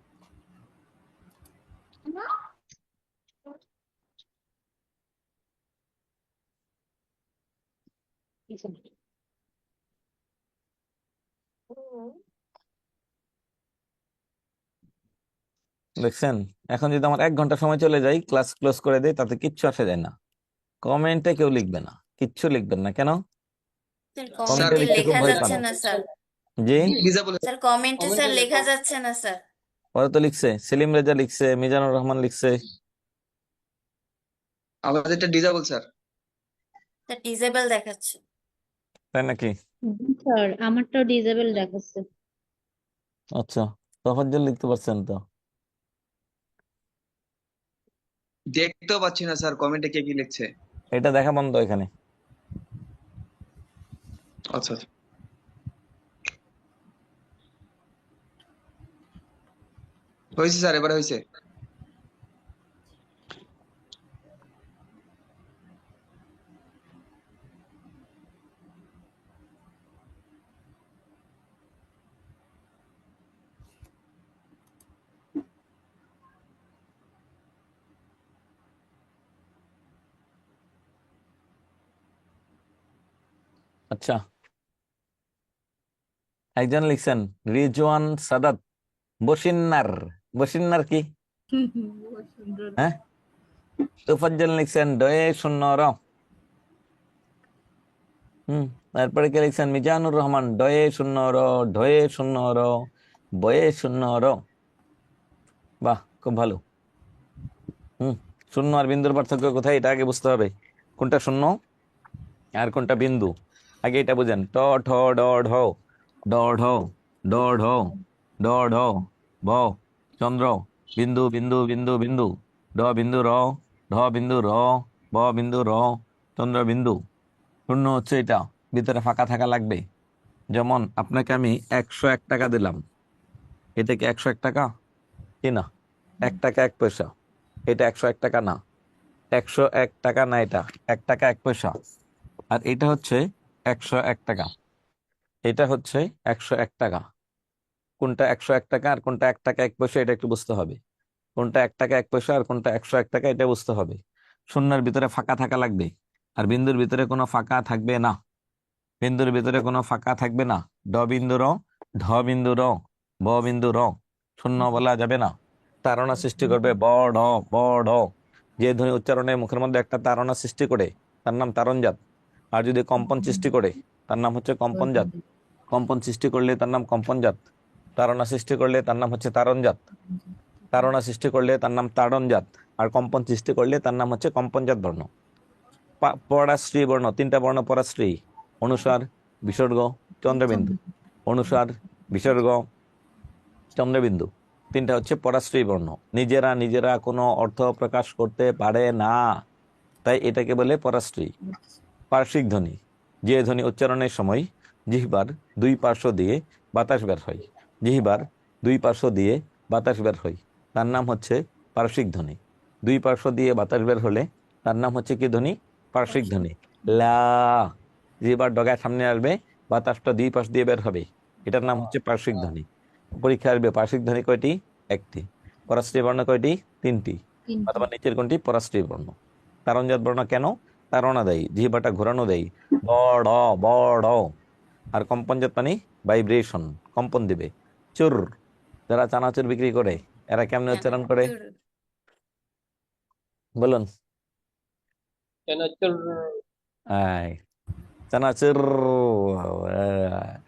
দেখছেন, এখন যদি আমার 1 ঘন্টা সময় চলে যায়, ক্লাস ক্লোজ করে দেয়, তাতে কিচ্ছু আসে যায় না। কমেন্টে কেউ লিখবে না, কিচ্ছু লিখবেন না। কেন? স্যার স্যার কমেন্টে কমেন্টে লিখতে খুব লেখা ভয় পান। যাচ্ছে না স্যার। জি, লিজা বলে। স্যার কমেন্টে স্যার কমেন্টে লেখা লেখা যাচ্ছে না স্যার। ওরা তো লিখছে, সেলিম রেজা লিখছে, মিজানুর রহমান লিখছে। আমাদেরটা ডিজেবল স্যার। স্যার ডিসেবল দেখাচ্ছে। তাই নাকি? স্যার আমারটাও ডিজেবল দেখাচ্ছে। আচ্ছা, তফাজ্জল লিখতে পারছেন তো? দেখতেও পাচ্ছি না স্যার কমেন্টে কে কি লিখছে। এটা দেখা বন্ধ এখানে। আচ্ছা আচ্ছা। হয়েছে স্যার, এবারে হয়েছে। আচ্ছা, একজন লিখছেন রিজওয়ান সাদাত বসিন্নার। বসিন্নার কি? বহুত সুন্দর। হ্যাঁ, তোফাজ্জল লিখছেন ডয়ে শূন্য র। তারপরে কে লিখছেন মিজানুর রহমান ডয়ে শূন্য র, ঢয়ে শূন্য র, বয়ে শূন্য র। বাহ, খুব ভালো। শূন্য আর বিন্দুর পার্থক্য কোথায়, এটা আগে বুঝতে হবে। কোনটা শূন্য আর কোনটা বিন্দু, আগে এটা বুঝেন। ট ঠ ড ঢ, ড ঢ, ড ঢ, ড ঢ, ভ চন্দ্র, বিন্দু বিন্দু বিন্দু বিন্দু, ড বিন্দু র, ঢ বিন্দু র, ব বিন্দু র, চন্দ্র বিন্দু। শূন্য হচ্ছে এটা, ভিতরে ফাঁকা থাকা লাগবে। যেমন আপনাকে আমি 101 টাকা দিলাম, এটা কি 101 টাকা? কি না? 1 টাকা 1 পয়সা। এটা 101 টাকা না, 101 টাকা না, এটা 1 টাকা 1 পয়সা। আর এটা হচ্ছে 101 টাকা, এটা হচ্ছে 101 টাকা। কোনটা 101 টাকা আর কোনটা 1 টাকা 1 পয়সা, এটা একটু বুঝতে হবে। কোনটা 1 টাকা 1 পয়সা আর কোনটা 101 টাকা, এটা বুঝতে হবে। শূন্যের ভিতরে ফাঁকা থাকা লাগবে, আর বিন্দুর ভিতরে কোনো ফাঁকা থাকবে না। বিন্দুর ভিতরে কোনো ফাঁকা থাকবে না। ড বিন্দু র, ঢ বিন্দু র, ব বিন্দু র, শূন্য বলা যাবে না। তাড়না সৃষ্টি করবে ব ঢ, ব ঢ। যে ধ্বনি উচ্চারণে মুখের মধ্যে একটা তাড়না সৃষ্টি করে তার নাম তারণজাত। আর যদি কম্পন সৃষ্টি করে তার নাম হচ্ছে কম্পনজাত। কম্পন সৃষ্টি করলে তার নাম কম্পনজাত। তাড়না সৃষ্টি করলে তার নাম হচ্ছে তারণজাত। তাড়না সৃষ্টি করলে তার নাম তাড়নজাত। আর কম্পন সৃষ্টি করলে তার নাম হচ্ছে কম্পনজাত বর্ণ। পরাশ্রী বর্ণ, 3টা বর্ণ পরাশ্রী: অনুসার, বিসর্গ, চন্দ্রবিন্দু। অনুসার, বিসর্গ, চন্দ্রবিন্দু, 3টা হচ্ছে পরাশ্রী বর্ণ। নিজেরা নিজেরা কোনো অর্থ প্রকাশ করতে পারে না, তাই এটাকে বলে পরাশ্রী। পার্শ্বিক ধ্বনি, যে ধ্বনি উচ্চারণের সময় জিহ্বার 2 পার্শ্ব দিয়ে বাতাস বের হয়, জিহ্বার 2 পার্শ্ব দিয়ে বাতাস বের হয়, তার নাম হচ্ছে পার্শ্বিক ধ্বনি। 2 পার্শ্ব দিয়ে বাতাস বের হলে তার নাম হচ্ছে কি ধ্বনি? পার্শ্বিক ধ্বনি। লা, জিহ্বার ডগায় সামনে আসবে, বাতাসটা 2 পাশ দিয়ে বের হবে, এটার নাম হচ্ছে পার্শ্বিক ধ্বনি। পরীক্ষা আসবে পার্শ্বিক ধ্বনি কয়টি? 1টি। পরাশ্রী বর্ণ কয়টি? 3টি। অথবা নিচের কোনটি? পরাশ্রী বর্ণ। তারণজাত বর্ণ কেন? তাড়না দেয়, জিহ্বাটা ঘোরানো দেয়, বড় বড়। আর কম্পনজাত মানে ভাইব্রেশন, কম্পন দিবে। চুর, যারা চানাচুর বিক্রি করে এরা কেমনে উচ্চারণ করে চুর। বলুন? চানাচুর। আয়, চানাচুর।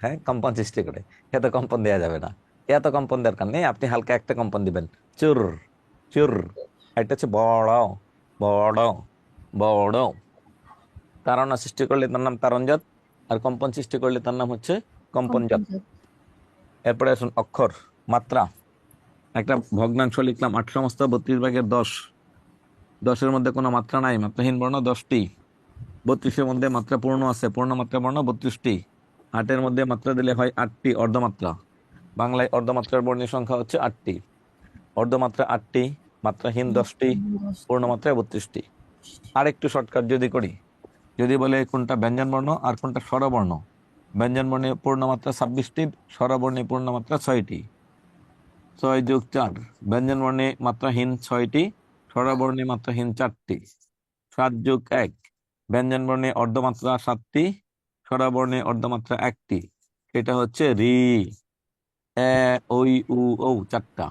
হ্যাঁ, কম্পন সৃষ্টি করে। এত কম্পন দেওয়া যাবে না, এত কম্পন দরকার নেই। আপনি হালকা একটা কম্পন দিবেন, চুর চুর। এটা হচ্ছে বড় বড় বড়। তাড়না সৃষ্টি করলে তার নাম তারণজাত, আর কম্পন সৃষ্টি করলে তার নাম হচ্ছে কম্পনজাত। এরপরে আসুন অক্ষর, মাত্রা। একটা ভগ্নাংশ লিখলাম 8 সমস্ত 32 ভাগের 10। 10-এর মধ্যে কোনো মাত্রা নাই, মাত্রাহীন বর্ণ 10টি। 32-এর মধ্যে মাত্রা পূর্ণ আছে, পূর্ণ মাত্রা বর্ণ 32টি। 8-এর মধ্যে মাত্রা দিলে হয় 8টি অর্ধমাত্রা। বাংলায় অর্ধমাত্রার বর্ণের সংখ্যা হচ্ছে 8টি। অর্ধমাত্রা 8টি, মাত্রাহীন 10টি, পূর্ণমাত্রা 32টি। আরেকটু শর্টকাট যদি করি, যদি বলে কোনটা ব্যঞ্জন বর্ণ আর কোনটা স্বরবর্ণ, ব্যঞ্জন বর্ণে পূর্ণমাত্রা 26টি, স্বরবর্ণে পূর্ণমাত্রা 6টি। 6 যোগ 4, ব্যঞ্জন বর্ণে মাত্রাহীন 6টি, স্বরবর্ণে মাত্রাহীন 4টি। 7 যোগ 1, ব্যঞ্জন বর্ণে অর্ধমাত্রা 7টি, স্বরবর্ণে অর্ধমাত্রা 1টি। এটা হচ্ছে রি, এ, ওই, উ, ও 4টা,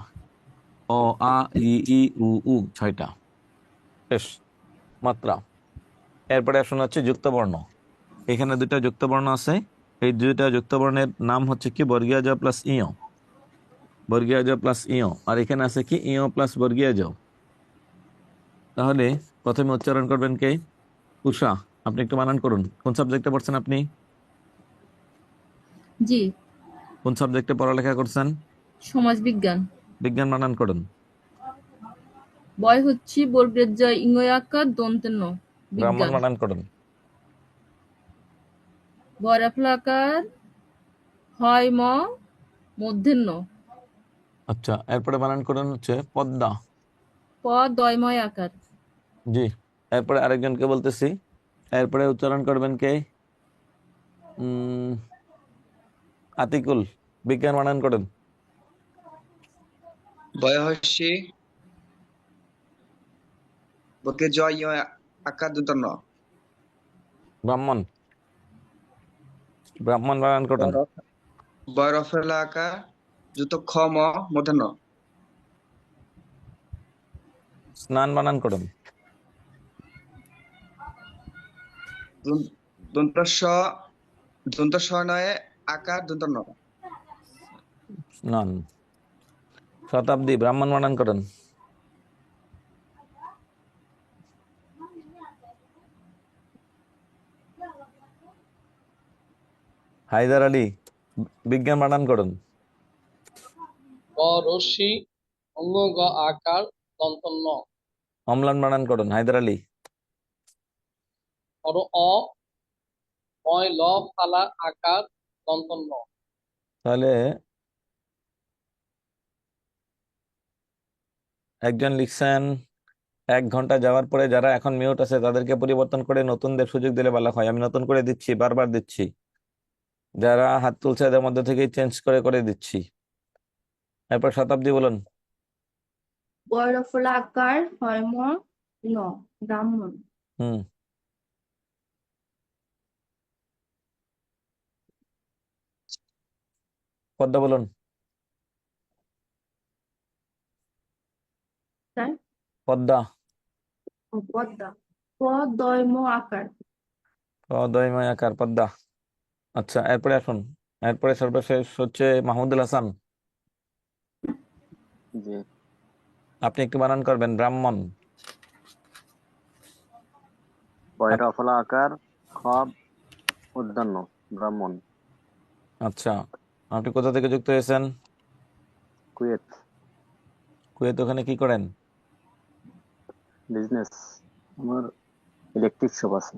অ, আ, ই, উ, 6টা। শেষ মাত্রা। এরপরে আসুন হচ্ছে যুক্ত বর্ণ। এখানে 2টা যুক্ত বর্ণ আছে, এই 2টা যুক্ত বর্ণের নাম হচ্ছে কি? বর্গীয় জ প্লাস ইয়, বর্গীয় জ প্লাস ইয়। আর এখানে আছে কি? ইয় প্লাস বর্গীয় জ। তাহলে প্রথমে উচ্চারণ করবেন কে? উষা। আপনি একটু বানান করুন। কোন সাবজেক্টে পড়ছেন আপনি? জি, কোন সাবজেক্টে পড়ালেখা করছেন? সমাজ বিজ্ঞান। বিজ্ঞান বানান করুন। বয় হচ্ছে বর্গের জয় ইঙ্গয়াকার দন্তেন্য ব্রাহ্মণ বিজ্ঞান। বানান করুন। বয়রাফলাকার হয় ম মূর্ধন্য। আচ্ছা, এরপরে বানান করুন হচ্ছে পদ্মা। প দয়ময় আকার। জি। এরপরে আরেকজনকে বলতেছি, এরপরে উচ্চারণ করবেন কে? আতিকুল, বিজ্ঞান বানান করুন। বয়সী বকে জয় ইয় আকার দুতন্ন। ব্রাহ্মণ। ব্রাহ্মণ বানান করেন। বয়রফলা আকার যুক্ত খ ম মূর্ধন্য। স্নান বানান করেন। দন্তস্ব দন্তস্ব নয় আকার দন্তন্য। স্নান। শতাব্দী ব্রাহ্মণ বানান করেন। হায়দার আলী বিজ্ঞান বানান করেন। গ রশ্মি অঙ্গ গ আকার দন্ত ন। অম্লান বানান করেন হায়দার আলী। অর অ অয় ল ফালা আকার দন্ত ন। তাহলে একজন লিখছেন 1 ঘন্টা যাওয়ার পরে যারা এখন মিউট আছে তাদেরকে পরিবর্তন করে নতুনদের সুযোগ দিলে ভালো হয়। আমি নতুন করে দিচ্ছি, বারবার দিচ্ছি। যারা হাত তুলছে এদের মধ্যে থেকে চেঞ্জ করে করে দিচ্ছি। এরপর শতাব্দী বলুন। বয়রফলা আকার হয়ম ন ব্রাহ্মণ। হুম। পদ্মা বলুন। তাই পদ্মা। পদ্মা পদয়ম আকার। অদয়ময় আকার পদ্মা। আচ্ছা, এরপরে আসুন। এরপরে সর্বশেষ হচ্ছে মাহমুদুল হাসান। জি। আপনি একটু বানান করবেন ব্রাহ্মণ। বয়রফলা আকার খ মূর্ধন্য ব্রাহ্মণ। আচ্ছা, আপনি কোথা থেকে যুক্ত হয়েছেন? কুয়েত। কুয়েত, ওখানে কি করেন? বিজনেস, আমার ইলেকট্রিক শপ আছে।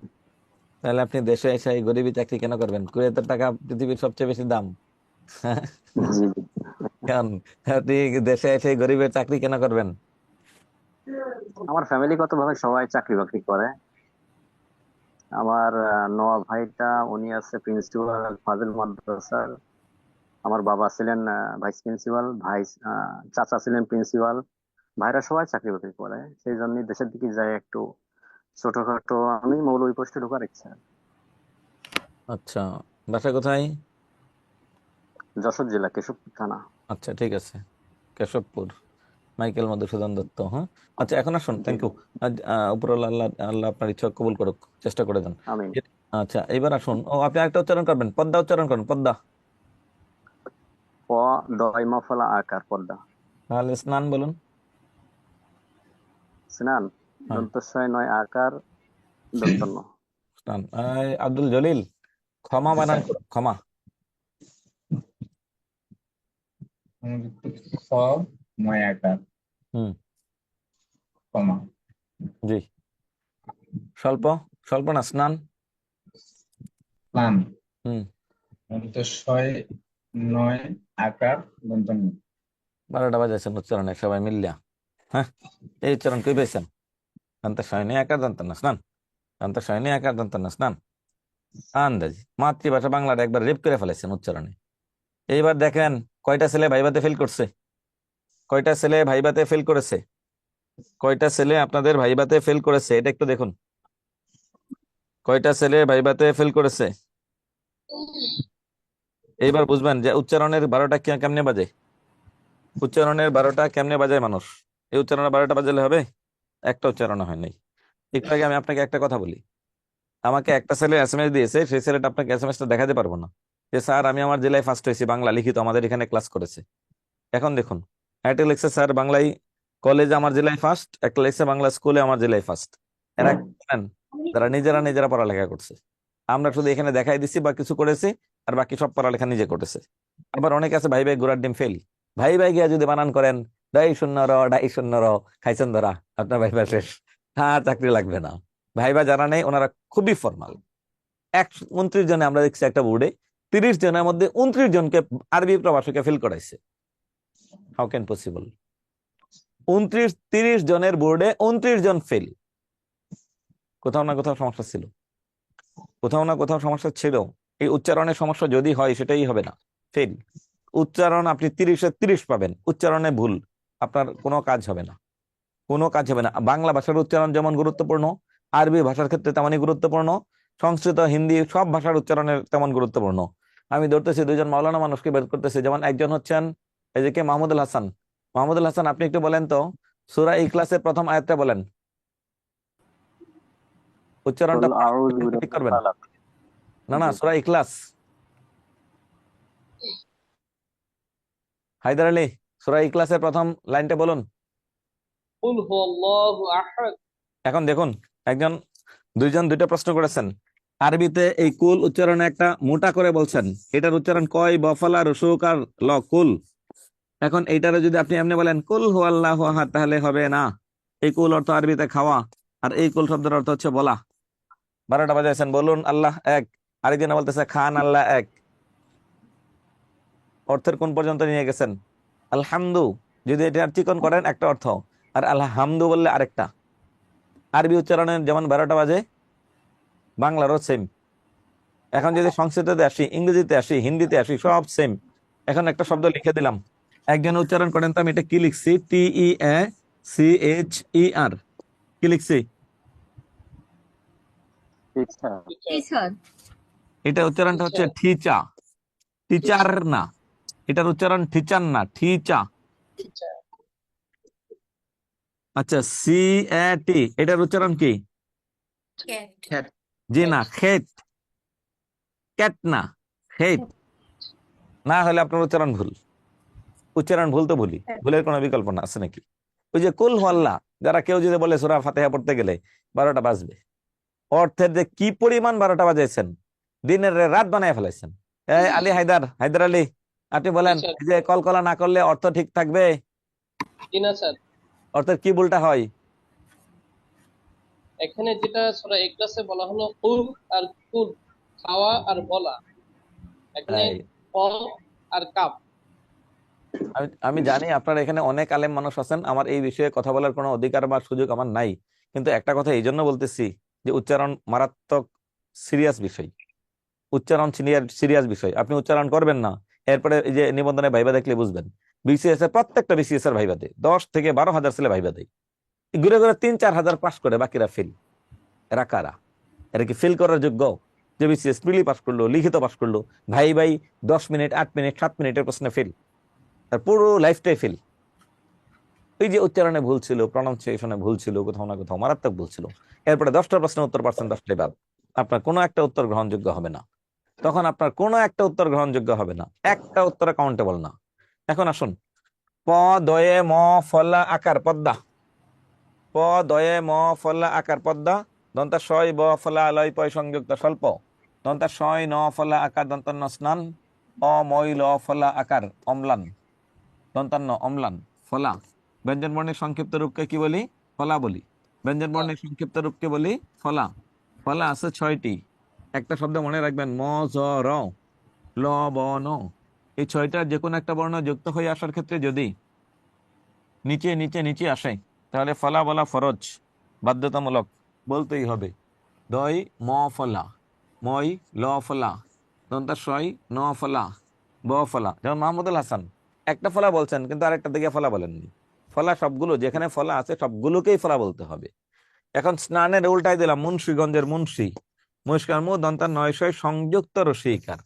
তাহলে আপনি দেশে এসে এই গরিবি চাকরি কেন করবেন? কুয়েতের টাকা পৃথিবীর সবচেয়ে বেশি দাম। জি জি। কেন আপনি দেশে এসে এই গরিবের চাকরি কেন করবেন? আমার ফ্যামিলিগতভাবে সবাই চাকরি বাকরি করে। আমার নোয়া ভাইটা উনি আছে প্রিন্সিপাল ফাজিল মাদ্রাসার। আমার বাবা ছিলেন ভাইস প্রিন্সিপাল, চাচা ছিলেন প্রিন্সিপাল। ভাইরা সবাই চাকরি বাকরি করে, সেই জন্য দেশের দিকে যাই একটু ছোটখাটো। আমি মৌলভী পোস্টে ঢোকার ইচ্ছা। আচ্ছা, বাসা কোথায়? যশোর জেলা কেশবপুর থানা। আচ্ছা, ঠিক আছে, কেশবপুর। মাইকেল মধুসূদন দত্ত, হ্যাঁ। আচ্ছা, এখন আসুন। জি থ্যাংক ইউ। উপরওয়ালা আল্লাহ আল্লাহ আপনার ইচ্ছা কবুল করুক, চেষ্টা করে দেন। আমিন। আচ্ছা, এবার আসুন। আপনি একটা উচ্চারণ করবেন, পদ্মা উচ্চারণ করুন, পদ্মা। প দয় মফলা আকার পদ্মা। তাহলে স্নান বলুন। স্নান হ্যাঁ, দন্তস্বয় নয় আকার দন্তন্য। স্নান। আব্দুল জলিল ক্ষমা বানান করুন, ক্ষমা। খ ময় আকার হুম, কমা। জি। স্বল্প, স্বল্প না, স্নান। প্লান হুম। দন্তস্বয় নয় আকার দন্তন্য। 12টা বাজাইছেন উচ্চারণে সবাই মিলিয়া। হ্যাঁ, এই উচ্চারণ কই পেয়েছেন? দান্তা শয়নে আকার দান্ত না স্নান, দান্তা শয়নে আকার দান্ত না স্নান। আন্দাজি মাতৃভাষা বাংলাটা একবার রেপ করে ফেলেছেন উচ্চারণে। এইবার দেখেন কয়টা ছেলে ভাইভাতে ফেল করছে, কয়টা ছেলে ভাইভাতে ফেল করেছে, কয়টা ছেলে আপনাদের ভাইভাতে ফেল করেছে, এটা একটু দেখুন। কয়টা ছেলে ভাইভাতে ফেল করেছে? এইবার বুঝবেন যে উচ্চারণের 12টা কেমনে বাজে। উচ্চারণের 12টা কেমনে বাজায় মানুষ। এই উচ্চারণের 12টা বাজালে হবে? একটা উচ্চারণ হয় নাই। একটু আগে আমি আপনাকে একটা কথা বলি। আমাকে একটা ছেলে এসএমএস দিয়েছে, সেই ছেলেটা আপনাকে এসএমএসটা দেখাতে পারবো না, যে স্যার আমি আমার জেলায় ফার্স্ট হয়েছি বাংলা লিখিত, আমাদের এখানে ক্লাস করেছে। এখন দেখুন, একটা লিখছে স্যার বাংলায় কলেজে আমার জেলায় ফার্স্ট, একটা লিখছে বাংলা স্কুলে আমার জেলায় ফার্স্ট। এরা কি জানেন? যারা নিজেরা নিজেরা পড়ালেখা করছে। আমরা শুধু এখানে দেখাই দিচ্ছি বা কিছু করেছি, আর বাকি সব পড়ালেখা নিজে করেছে। আবার অনেকে আছে ভাই ভাই গোড়ার ডিম ফেল। ভাই ভাই গিয়া যদি বানান করেন ডাই শূন্য র ডাই শূন্য র, খাইছেন ধরা, আপনার ভাই ভাই শেষ। হ্যাঁ, চাকরি লাগবে না। ভাইবা যারা নেই ওনারা খুবই ফর্মাল। 29 জনে আমরা দেখছি একটা বোর্ডে 30 জনের মধ্যে 29 জনকে আরবি প্রভাষকে ফেল করাইছে। How can possible? 30 জনের বোর্ডে 29 জন ফেল। কোথাও না কোথাও সমস্যা ছিল, কোথাও না কোথাও সমস্যা ছিল। এই উচ্চারণের সমস্যা যদি হয় সেটাই হবে না ফেল। উচ্চারণ আপনি 30-এ 30 পাবেন, উচ্চারণে ভুল আপনার কোনো কাজ হবে না, কোনো কাজ হবে না। বাংলা ভাষার উচ্চারণ যেমন গুরুত্বপূর্ণ, আরবি ভাষার ক্ষেত্রে তেমনই গুরুত্বপূর্ণ। সংস্কৃত হিন্দি সব ভাষার উচ্চারণের তেমন গুরুত্বপূর্ণ। আমি ধরতেছি দুইজন মাওলানা মানুষকে বের করতেছি, যেমন একজন হচ্ছেন এই যে কে, মাহমুদুল হাসান। মাহমুদুল হাসান, আপনি একটু বলেন তো সূরা ইখলাসের প্রথম আয়াতটা বলেন, উচ্চারণটা কুল আউযু ঠিক বিরাব্বিল করবেন। ফালাক। না জি। সূরা ইখলাস। হায়দার আলী, সূরা ইখলাসের প্রথম লাইনটা বলুন। কুল হুয়াল্লাহু আহাদ। এখন দেখুন, দুইজন দুইটা প্রশ্ন করেছেন। আরবিতে এই কুল উচ্চারণে একটা মোটা করে বলছেন, এটার উচ্চারণ কয় বফলা রসুকার ল কুল। এখন এইটারে যদি আপনি এমনি বলেন কুল হুয়াল্লাহু আহাদ, তাহলে হবে না। এই কুল অর্থ আরবিতে খাওয়া, আর এই কুল শব্দের অর্থ হচ্ছে বলা। 12টা বাজাইছেন, বলুন আল্লাহ এক, আরেকদিন বলতেছে খান আল্লাহ এক। অর্থের কোন পর্যন্ত নিয়ে গেছেন? আলহামদু যদি এটা চিকন করেন একটা অর্থ, আর আলহামদু বললে আরেকটা। আরবি উচ্চারণের যেমন 12টা বাজে, বাংলারও সেম। এখন যদি সংস্কৃততে আসি, ইংরেজিতে আসি, হিন্দিতে আসি, সব সেম। এখন একটা শব্দ লিখে দিলাম, একজন উচ্চারণ করেন তো। আমি এটা কি লিখছি? TEACHER। কি লিখছি? টিচার। টিচার। এটা উচ্চারণটা হচ্ছে ঠিচা, টিচার না। এটার উচ্চারণ ঠিচার না, ঠিচা। আচ্ছা, CAT, এটার উচ্চারণ কি? ক্যাট। খ্যাট। জি না, খেট। ক্যাট না, খেট। না হলে আপনার উচ্চারণ ভুল। উচ্চারণ ভুল তো ভুলই, ভুলের কোনো বিকল্প না আছে নাকি? ওই যে কুল হুয়াল্লাহ, যারা কেউ যদি বলে সূরা ফাতিহা পড়তে গেলে 12টা বাজবে, অর্থের যে কি পরিমাণ 12টা বাজাইছেন, দিনের রাত বানায় ফেলাইছেন। এই আলী, হায়দার আলী, আপনি বলেন, জি, স্যার। এই যে কলকলা না করলে অর্থ ঠিক থাকবে? জি না স্যার, অর্থের কি ভুলটা হয়? এখানে যেটা সূরা ইখলাসে বলা হলো কুল আর কুল, খাওয়া আর বলা। এখানে এই, ক আর কাপ। আমি জানি আপনার এখানে অনেক আলেম মানুষ আছেন, আমার এই বিষয়ে কথা বলার কোনো অধিকার বা সুযোগ আমার নাই, কিন্তু একটা কথা এই জন্য বলতেছি যে উচ্চারণ মারাত্মক সিরিয়াস বিষয়। উচ্চারণ সিরিয়াস বিষয়, আপনি উচ্চারণ করবেন না, এরপরে এই যে নিবন্ধনে ভাইবা দেখলে বুঝবেন। BCS এর প্রত্যেকটা BCS এর ভাইবা দেয় 10 থেকে 12 হাজার ছেলে ভাইবা দেয়, ঘুরে ঘুরে 3-4 হাজার পাস করে, বাকিরা ফেল। এরা কারা? এরা কি ফেল করার যোগ্য? যে BCS প্রিলি পাস করলো, লিখিত পাস করলো, ভাই 10 মিনিট, 8 মিনিট, 7 মিনিটের প্রশ্নে ফেল, তার পুরো লাইফটাই ফেল। ওই যে উচ্চারণে ভুল ছিল, প্রনাউন্সিয়েশনে ভুল ছিল, কোথাও না কোথাও মারাত্মক ভুল ছিল, এরপরে 10টা প্রশ্নের উত্তর পারছেন 10টাই বাদ, আপনার কোনো একটা উত্তর গ্রহণযোগ্য হবে না। তখন আপনার কোনো একটা উত্তর গ্রহণযোগ্য হবে না, একটা উত্তর কাউন্টেবল না। এখন আসুন, প দয়ে ম ফলা আকার পদ্মা, প দয়ে ম ফলা আকার পদ্মা, দন্তা শয় ব ফলা আলয় পয় সংযুক্ত স্বল্প, দন্তা শয় ন ফলা আকার দন্তান্ন স্নান, অময় ল ফলা আকার অম্লান, দন্তান্ন অম্লান ফলা। ব্যঞ্জন বর্ণের সংক্ষিপ্ত রূপকে কি বলি? ফলা বলি। ব্যঞ্জন বর্ণের সংক্ষিপ্ত রূপকে বলি ফলা। ফলা আছে 6টি। একটা শব্দ মনে রাখবেন, ম জ র ল ব ন, এই 6টার যে কোনো একটা বর্ণ যুক্ত হয়ে আসার ক্ষেত্রে যদি নিচে নিচে নিচে আসে, তাহলে ফলা বলা ফরজ, বাধ্যতামূলক, বলতেই হবে। দই ম ফলা, মই ল ফলা, দন্তা শয় ন ফলা, ব ফলা। যেমন মাহমুদুল হাসান একটা ফলা বলছেন, কিন্তু আরেকটা দিকে ফলা বলেননি। ফলা সবগুলো, যেখানে ফলা আছে সবগুলোকেই ফলা বলতে হবে। এখন স্নানের উল্টাই দিলাম, মুন্সিগঞ্জের মুন্সি, মুস্কার মু দন্তার 9 সংযুক্ত রসিকার।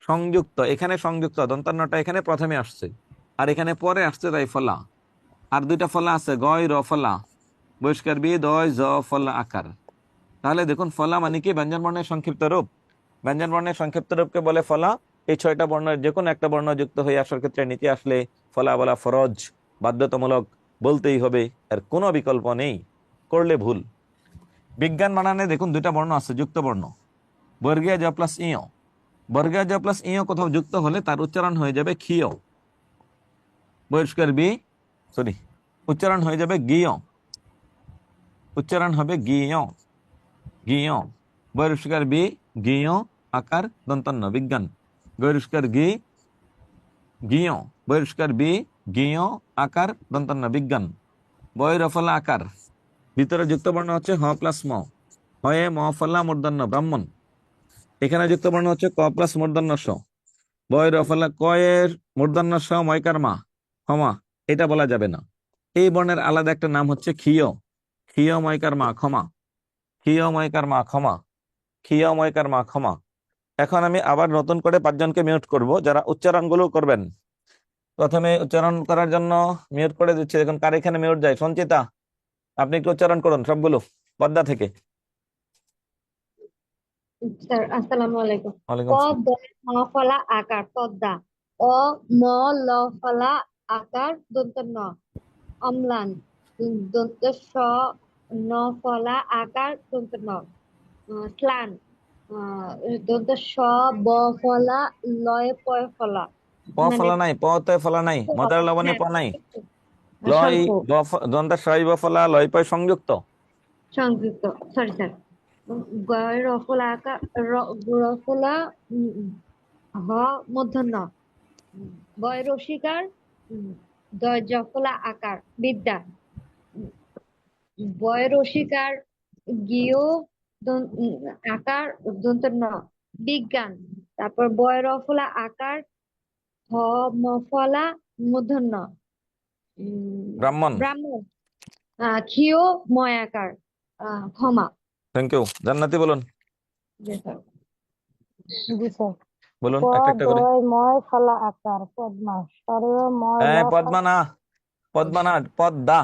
সংযুক্ত, এখানে সংযুক্ত, দন্তান্নটা এখানে প্রথমে আসছে আর এখানে পরে আসছে, তাই ফলা। আর দুইটা ফলা আছে, গয় র ফলা, বহিষ্কার বি দয় জ ফলা আকার। তাহলে দেখুন, ফলা মানে কি? ব্যঞ্জন বর্ণের সংক্ষিপ্ত রূপ। ব্যঞ্জন বর্ণের সংক্ষিপ্ত রূপকে বলে ফলা। এই 6টা বর্ণের যে কোনো একটা বর্ণ যুক্ত হয়ে আসার ক্ষেত্রে নিচে আসলে ফলা বলা ফরজ, বাধ্যতামূলক, বলতেই হবে, এর কোনো বিকল্প নেই, করলে ভুল। বিজ্ঞান বানানে দেখুন 2টা বর্ণ আছে যুক্ত বর্ণ, বর্গীয় জ প্লাস ইয়। বর্গীয় জ প্লাস ইয় কোথাও যুক্ত হলে তার উচ্চারণ হয়ে যাবে ক্ষীয়, বহিষ্কার বি সরি, উচ্চারণ হয়ে যাবে গিয়, উচ্চারণ হবে গিয়, গিয়, বহিষ্কার বি গিয় আকার দন্তান্ন বিজ্ঞান, বহিষ্কার গি গিয়, বহিষ্কার বি গিয় আকার দন্তান্ন বিজ্ঞান, বৈরফলা আকার। ভিতরে যুক্ত বর্ণ হচ্ছে হ প্লাস ম, হয়ে ম ফলা মূর্ধন্য ব্রাহ্মণ। এখানে যুক্ত বর্ণ হচ্ছে ক প্লাস মূর্ধন্য স, বৈরফলা কয়ের মূর্ধন্য স ময়কার মা ক্ষমা, এটা বলা যাবে না। এই বর্ণের আলাদা একটা নাম হচ্ছে ক্ষীয়, ক্ষীয় ময়কার মা ক্ষমা, ক্ষীয় ময়কার মা ক্ষমা। ক্ষিয়ময়কার মা ক্ষমা। এখন আমি আবার নতুন করে 5 জনকে মিউট করব, যারা উচ্চারণগুলো করবেন। প্রথমে উচ্চারণ করার জন্য মিউট করে দিচ্ছি। দেখুন কার এখানে মিউট যায়। সঞ্চিতা, আপনি একটু উচ্চারণ করুন সবগুলো পর্দা থেকে। স্যার আসসালামু আলাইকুম। ওয়ালাইকুম প আসসালাম। দ ম ফলা আকার পদ্মা। অ ম ল ফলা আকার দন্ত ন অম্লান। দন্ত স ন ফলা আকার দন্ত ন স্লান। দন্ত স ব ফলা লয় পয় ফলা প মানে ফলা নাই, পতে ফলা নাই, মদার লবণে হ্যাঁ প নাই। লয় স্বল্প দন্তা শয় ব ফলা লয় পয় সংযুক্ত। সংযুক্ত। Sorry sir. গয় রফলা আকার রফলা হ মূর্ধন্য। বয় রসিকার দয় জফলা আকার বিদ্যা। বয় রসিকার গিয় আকার দন্ত ন বিজ্ঞান। তারপর বয় রফলা আকার হ মফলা মূর্ধন্য ব্রাহ্মণ। ব্রাহ্মণ। ক্ষিয় ময় আকার ক্ষমা। Thank you. জান্নাতি বলুন, জি স্যার। বলুন প একটা একটা করে। দয় ময় ফলা আকার পদ্মা। সরয় ময় ল হ্যাঁ, পদ্মা না, পদ্মা না, পদ্মা।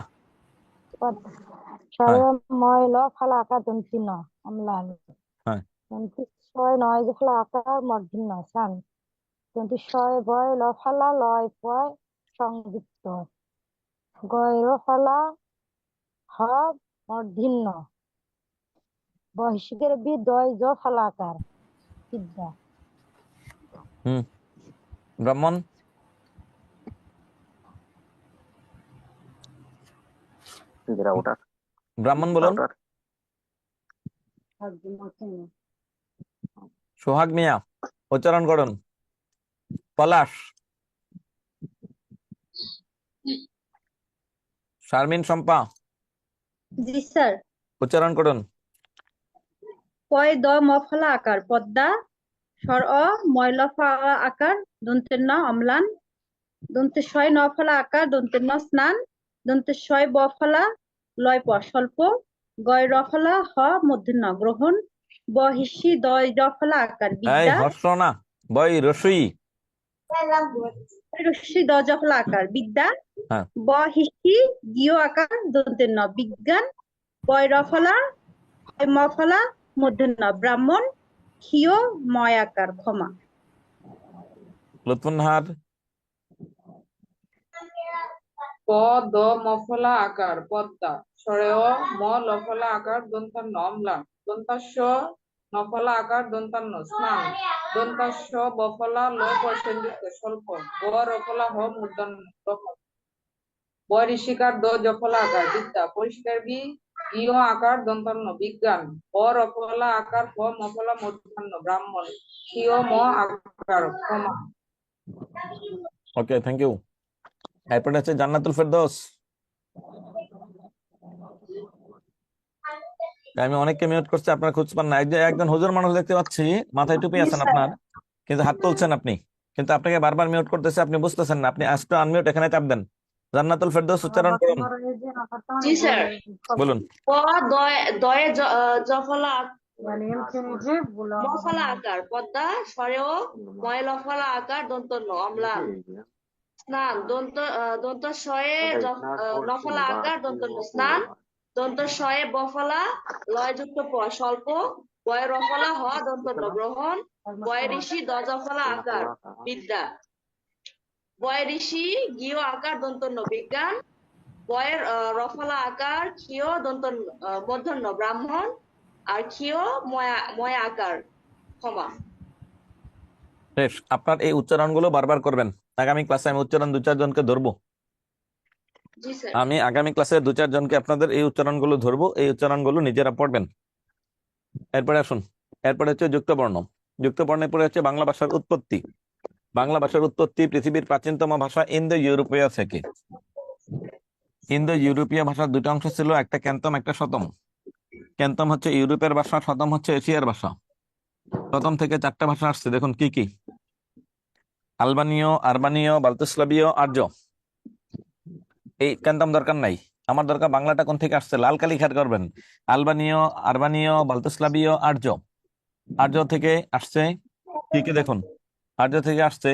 হ্যাঁ সরয় ময় ল ফলা আকার দন্তি ন অম্লান। হ্যাঁ। দন্তি ছয় নয় যে ফলা আকার মূর্ধন্য সান। দন্তি ছয় বয় ল ফলা লয় পয় সংযুক্ত। গয় র ফলা হ মূর্ধন্য। বহিষ্কের বি দয় জ ফলা আকার বিদ্যা। হুম। ব্রাহ্মণ। রাউটার ব্রাহ্মণ বলুন। রাউটার সোহাগ মিয়া, উচ্চারণ করুন। পলাশ। শারমিন শম্পা, জি স্যার। উচ্চারণ করুন। পয় দ ম ফলা আকার পদ্মা। স্বর অ ময়লা ফলা আকার দন্তের ন অম্লান। দন্তের শয় ন ফলা আকার দন্তের ন স্নান। দন্তের শয় ব ফলা লয় প স্বল্প। গয় র ফলা হ মূর্ধন্য গ্রহণ। ব হিসি দয় র ফলা আকার এই বিদ্যা। হর্ষ না, বই রসই। রস্যি দ জ ফলা আকার বিদ্যা। হ্যাঁ। ব হিসি গিয় আকার দন্তের ন বিজ্ঞান। বয় র ফলা হয় ম ফলা মূর্ধন্য ব্রাহ্মণ। ক্ষিয় ময় আকার ক্ষমা। লুৎফুন্নাহার। প দ মফলা আকার পদ্মা। সরেয় ম লফলা আকার দন্তান্ন অম্লান। দন্তাস্য নফলা আকার দন্তান্ন স্নান। দন্তাস্য বফলা লয় পয়সযুক্ত স্বল্প। ব রফলা হ মূর্ধন্য রফল। বয় ঋষিকার দ জফলা আকার বিদ্যা। পরিষ্কার বি ইয় আকার দন্তান্ন বিজ্ঞান। ব রফলা আকার হ মফলা মূর্ধন্য ব্রাহ্মণ। ক্ষিয় ম আকার ক্ষমা। ওকে, থ্যাংক ইউ। এরপরে হচ্ছে জান্নাতুল ফেরদৌস। আমি অনেককে মিউট করছি, আপনারা খুঁজ পান না। একজন হুজুর মানুষ দেখতে পাচ্ছি, মাথায় টুপি আছেন আপনার, কিন্তু হাত তুলছেন আপনি, কিন্তু আপনাকে বারবার মিউট করতেছে, আপনি বুঝতেছেন না। আপনি আজকে আনমিউট এখানে চাপ দেন। জান্নাতুল ফেরদৌস উচ্চারণ করুন, জি স্যার। বলুন। প দয়ে জফলা মফলা আকার পদ্মা। স্বরেও ময় লফলা আকার দন্তন্য অম্লান। স্নান দন্ত শয়ে নফলা আকার দন্তন্য স্নান। দন্ত শয়ে বফলা লয় যুক্ত প স্বল্প। বয় রফলা হ দন্তন্য গ্রহণ। বয় ঋষি দজফলা আকার বিদ্যা। বয় ঋষি গিয় আকার দন্তন্য বিজ্ঞান। বয়ের রফলা আকার ক্ষিয় দন্তন্য মূর্ধন্য ব্রাহ্মণ। আর ক্ষিয় ময়া আকার ক্ষমা। বেশ, আপনার এই উচ্চারণগুলো বারবার করবেন। আগামী ক্লাসে আমি উচ্চারণ 2-4 জনকে ধরবো। জি স্যার। আমি আগামী ক্লাসে 2-4 জনকে আপনাদের এই উচ্চারণগুলো ধরবো, এই উচ্চারণগুলো নিজেরা পড়বেন। এরপরে আসুন, এরপরে হচ্ছে যুক্ত বর্ণ। যুক্ত বর্ণের পরে হচ্ছে বাংলা ভাষার উৎপত্তি। বাংলা ভাষার উৎপত্তি পৃথিবীর প্রাচীনতম ভাষা ইন্দো ইউরোপীয় থেকে। ইন্দো ইউরোপীয় ভাষার দুটো অংশ ছিল, একটা ক্যান্তম, একটা শতম। ক্যান্তম হচ্ছে ইউরোপের ভাষা, শতম হচ্ছে এশিয়ার ভাষা। শতম থেকে 4টা ভাষা আসছে, দেখুন কি কি: আলবানীয়, আরবানীয়, বাল্তুস্লাভীয়, আর্য। এই ক্যান্তম দরকার নাই, আমার দরকার বাংলাটা কোন থেকে আসছে। লাল কালি খেয়াল করবেন: আলবানীয়, আরবানীয়, বাল্তুস্লাভীয়, আর্য। আর্য থেকে আসছে কি কি দেখুন, আর্য থেকে আসছে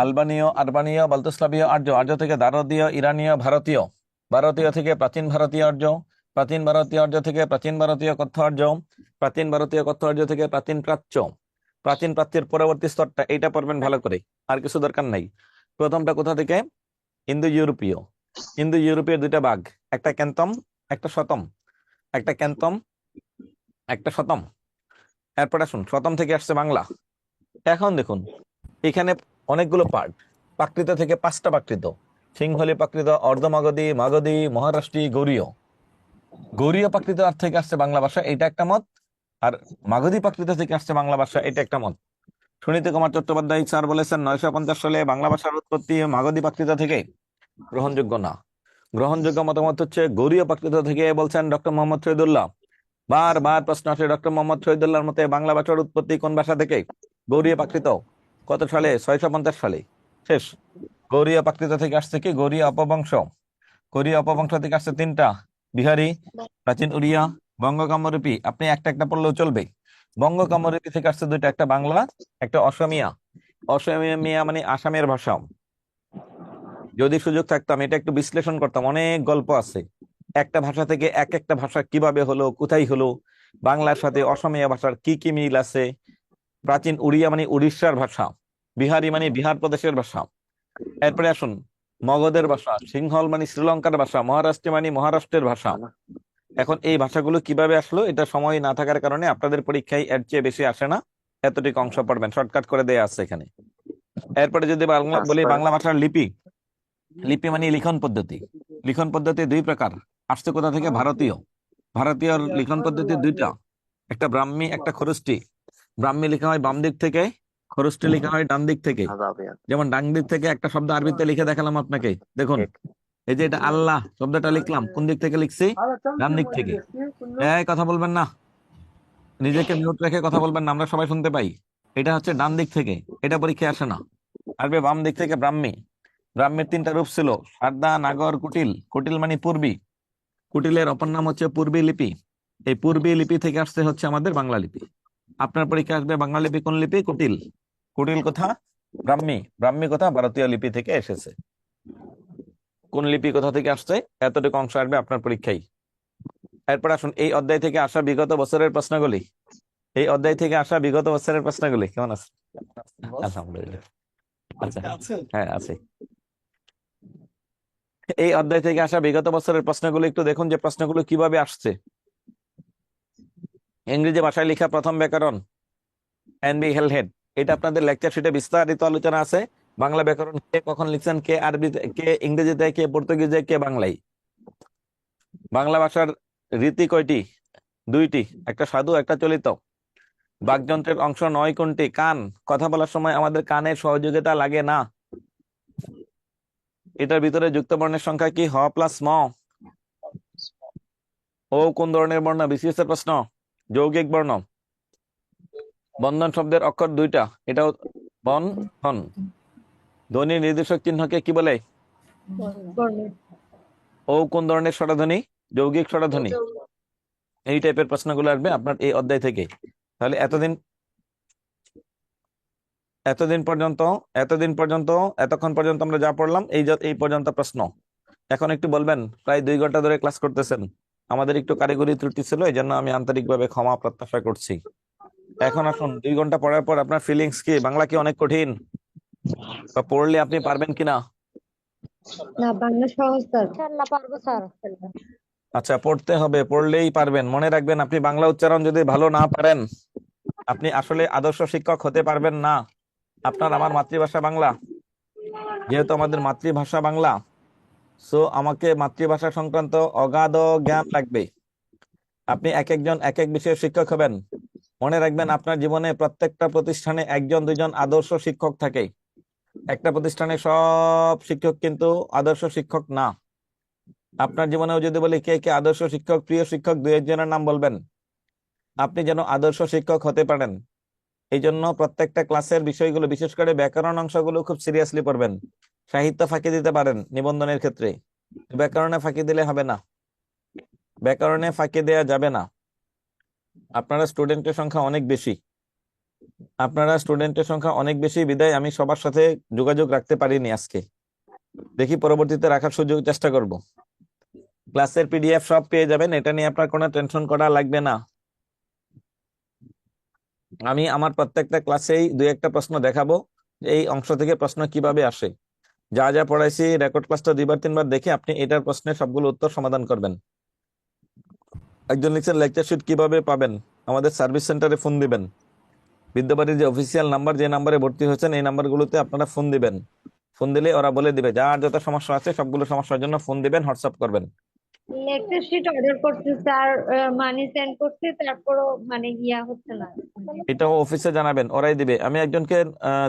আলবানীয়, আরবানীয়, বাল্তুস্লাভীয় আর্য, আর্য থেকে দারদীয়, ইরানীয়, ভারতীয়, ভারতীয় থেকে প্রাচীন ভারতীয় আর্য, প্রাচীন ভারতীয় আর্য থেকে প্রাচীন ভারতীয় কথ্য আর্য, প্রাচীন ভারতীয় কথ্য আর্য থেকে প্রাচীন প্রাচ্য, প্রাচীন প্রাচ্যের পরবর্তী স্তরটা এইটা পড়বেন ভালো করে, আর কিছু দরকার নাই। প্রথমটা কোথা থেকে? ইন্দো ইউরোপীয়। ইন্দো ইউরোপীয় দুইটা ভাগ, একটা ক্যান্তম, একটা শতম, একটা ক্যান্তম, একটা শতম। এরপর আসুন, শতম থেকে আসছে বাংলা। এখন দেখুন এখানে অনেকগুলো পার্ট, প্রাকৃত থেকে 5টা প্রাকৃত, সিংহলী প্রাকৃত, অর্ধমাগধী, মাগধী, মহারাষ্ট্রী, গৌড়ীয়। গৌড়ীয় প্রাকৃত আর থেকে আসছে বাংলা ভাষা, এটা একটা মত। আর মাগধী প্রাকৃত থেকে আসছে বাংলা ভাষা, এটা একটা মত। সুনীতি কুমার চট্টোপাধ্যায় স্যার বলেছেন 950 সালে বাংলা ভাষার উৎপত্তি মাগধী প্রাকৃত থেকে, গ্রহণযোগ্য না। গ্রহণযোগ্য মতামত হচ্ছে গৌড়ীয় প্রাকৃত থেকে, বলছেন ডক্টর মোহাম্মদ শহীদুল্লাহ। বারবার প্রশ্ন আসে ডক্টর মোহাম্মদ শহীদুল্লাহর মতে বাংলা ভাষার উৎপত্তি কোন ভাষা থেকে? গৌড়ীয় প্রাকৃত। কত সালে? 650 সালে। শেষ। গৌড়ীয় প্রাকৃত থেকে আসছে কি? গৌড়ীয় অপবংশ। গৌড়ীয় অপবংশ থেকে আসছে 3টা, বিহারি, প্রাচীন উড়িয়া, বঙ্গ কামরূপী। আপনি একটা একটা পড়লেও চলবে। বঙ্গ কামরূপী থেকে আসছে 2টা, একটা বাংলা, একটা অসমিয়া। অসমিয়া মানে আসামের ভাষা। যদি সুযোগ থাকতো আমি এটা একটু বিশ্লেষণ করতাম, অনেক গল্প আছে একটা ভাষা থেকে এক একটা ভাষা কিভাবে হলো, কোথায় হলো, বাংলার সাথে অসমীয়া ভাষার কি কি মিল আছে। প্রাচীন উড়িয়া মানে উড়িষ্যার ভাষা, বিহারি মানে বিহার প্রদেশের ভাষা। এরপরে আসুন মগধের ভাষা, সিংহল মানে শ্রীলঙ্কার ভাষা, মহারাষ্ট্র মানে মহারাষ্ট্রের ভাষা। এখন এই ভাষাগুলো কিভাবে আসলো, এটা সময় না থাকার কারণে আপনাদের পরীক্ষায় এর চেয়ে বেশি আসে না, এতটুকু অংশ পড়বেন, শর্টকাট করে দেয়া আছে এখানে। এরপরে যদি বাংলা বলি, বাংলা ভাষার লিপি, লিপি মানে লিখন পদ্ধতি। লিখন পদ্ধতি 2 প্রকার, আসছে কোথা থেকে? ভারতীয়। ভারতীয় লিখন পদ্ধতি 2টা, একটা ব্রাহ্মী, একটা খরুষ্টি। ব্রাহ্মী লেখা হয় বাম দিক থেকে, খরুষ্টি লেখা হয় ডান দিক থেকে। যেমন ডান দিক থেকে একটা শব্দ আরবিতে লিখে দেখালাম আপনাকে, দেখুন এই যে এটা আল্লাহ শব্দটা লিখলাম, কোন দিক থেকে লিখছি? ডান দিক থেকে। এই কথা বলবেন না, নিজেকে মিউট রেখে কথা বলবেন না, আমরা সবাই শুনতে পাই। এটা হচ্ছে ডান দিক থেকে, এটা পরীক্ষায় আসে না। আরবে বাম দিক থেকে ব্রাহ্মী। ব্রাহ্মীর 3টা রূপ ছিল, সারদা, নাগর, কুটিল। কুটিল মানে পূর্বী, কুটিলের অপর নাম হচ্ছে পূর্বী লিপি। এই পূর্বী লিপি থেকে আসছে হচ্ছে আমাদের বাংলা লিপি। আপনার পরীক্ষা আসবে বাংলা লিপি কোন লিপি? কুটিল। কুটিল কোথা? ব্রাহ্মী। ব্রাহ্মী কোথা? ভারতীয় লিপি থেকে এসেছে। কোন লিপি কোথা থেকে আসছে, এতটুকু অংশ আসবে আপনার পরীক্ষায়। এরপর আসুন এই অধ্যায় থেকে আসা বিগত বছরের প্রশ্নগুলি। এই অধ্যায় থেকে আসা বিগত বছরের প্রশ্নগুলি কেমন আছে? আলহামদুলিল্লাহ। আচ্ছা, হ্যাঁ আছে। এই অধ্যায় থেকে আসা বিগত বছরের প্রশ্নগুলো একটু দেখুন যে প্রশ্নগুলো কিভাবে আসছে। ইংরেজি ভাষায় লেখা প্রথম ব্যাকরণ এনবি হেলহেড, এটা আপনাদের লেকচার শিটে বিস্তারিত আলোচনা আছে। বাংলা ব্যাকরণ কে কখন লিখছেন, কে আরবিতে, কে ইংরেজিতে, কে পর্তুগিজে, কে বাংলায়। বাংলা ভাষার রীতি কয়টি? 2টি, একটা সাধু, একটা চলিত। বাকযন্ত্রের অংশ 9 কোনটি? কান। কথা বলার সময় আমাদের কানের সহযোগিতা লাগে না। এটার ভিতরে যুক্ত বর্ণের সংখ্যা কি? হ প্লাস ম। ও কোন ধরনের বর্ণ? বিসিএস এর প্রশ্ন, যৌগিক বর্ণ। বন্ধন শব্দের অক্ষর 2টা, এটাও বন্ধন। ধ্বনি নির্দেশক চিহ্নকে কি বলে? ও কোন ধরনের স্বরধ্বনি? যৌগিক স্বরধ্বনি। এই টাইপের প্রশ্নগুলো আসবে আপনার এই অধ্যায় থেকে। তাহলে এতক্ষণ পর্যন্ত আমরা যা পড়লাম এই পর্যন্ত প্রশ্ন। এখন একটু বলবেন, প্রায় 2 ঘন্টা ধরে ক্লাস করতেছেন, আমাদের একটু কারিগরি ত্রুটি ছিল, এই জন্য আমি আন্তরিকভাবে ক্ষমা প্রত্যাশা করছি। এখন আসুন 2 ঘন্টা পড়ার পর আপনার ফিলিংস কি? বাংলা কি অনেক কঠিন, বা পড়লে আপনি পারবেন কিনা? না, বাংলা সহজ স্যার। ইনশাআল্লাহ পারবো স্যার। আচ্ছা, পড়তে হবে, পড়লেই পারবেন। মনে রাখবেন, আপনি বাংলা উচ্চারণ যদি ভালো না পারেন, আপনি আসলে আদর্শ শিক্ষক হতে পারবেন না। আপনার আমার মাতৃভাষা বাংলা, যেহেতু আমাদের মাতৃভাষা বাংলা, সো আমাকে মাতৃভাষা সংক্রান্ত অগাধ জ্ঞান লাগবে। আপনি এক একজন এক এক বিষয়ের শিক্ষক হবেন। মনে রাখবেন, আপনার জীবনে প্রত্যেকটা প্রতিষ্ঠানে 1-2জন আদর্শ শিক্ষক থাকে। একটা প্রতিষ্ঠানে সব শিক্ষক কিন্তু আদর্শ শিক্ষক না। আপনার জীবনেও যদি বলি কে কে আদর্শ শিক্ষক, প্রিয় শিক্ষক, 2-1 জনের নাম বলবেন। আপনি যেন আদর্শ শিক্ষক হতে পারেন, এই জন্য প্রত্যেকটা ক্লাসের বিষয়গুলো, বিশেষ করে ব্যাকরণ অংশগুলো খুব সিরিয়াসলি পড়বেন। সাহিত্য ফাঁকি দিতে পারেন নিবন্ধনের ক্ষেত্রে, ব্যাকরণে ফাঁকি দিলে হবে না, ব্যাকরণে ফাঁকি দেয়া যাবে না। আপনারা স্টুডেন্টের সংখ্যা অনেক বেশি বিদায় আমি সবার সাথে যোগাযোগ রাখতে পারিনি আজকে। দেখি পরবর্তীতে রাখার সুযোগ চেষ্টা করব। ক্লাসের পিডিএফ সব পেয়ে যাবেন, এটা নিয়ে আপনার কোনো টেনশন করা লাগবে না। আমি আমার প্রত্যেকটা ক্লাসেই দুই একটা প্রশ্ন দেখাবো, এই অংশ থেকে প্রশ্ন কিভাবে আসে। যা যা পড়াইছি রেকর্ড ক্লাসটা 2-3 বার দেখে আপনি এটার প্রশ্নের সবগুলো উত্তর সমাধান করবেন। একজন লিখছেন লেকচার শিট কিভাবে পাবেন? আমাদের সার্ভিস সেন্টারে ফোন দিবেন। বিদ্যাবাড়ির যে অফিসিয়াল নাম্বার, যে নাম্বারে ভর্তি হয়েছেন, এই নাম্বারগুলোতে আপনারা ফোন দিবেন। ফোন দিলে ওরা বলে দিবে, যার যত সমস্যা আছে সবগুলো সমস্যার জন্য ফোন দিবেন, হোয়াটসঅ্যাপ করবেন। লেকচার শিট অর্ডার করছি স্যার, মানি সেন্ড করছি, তারপরও মানে ইয়া হচ্ছে না। এটাও অফিসে জানাবেন, ওরাই দিবে। আমি একজনকে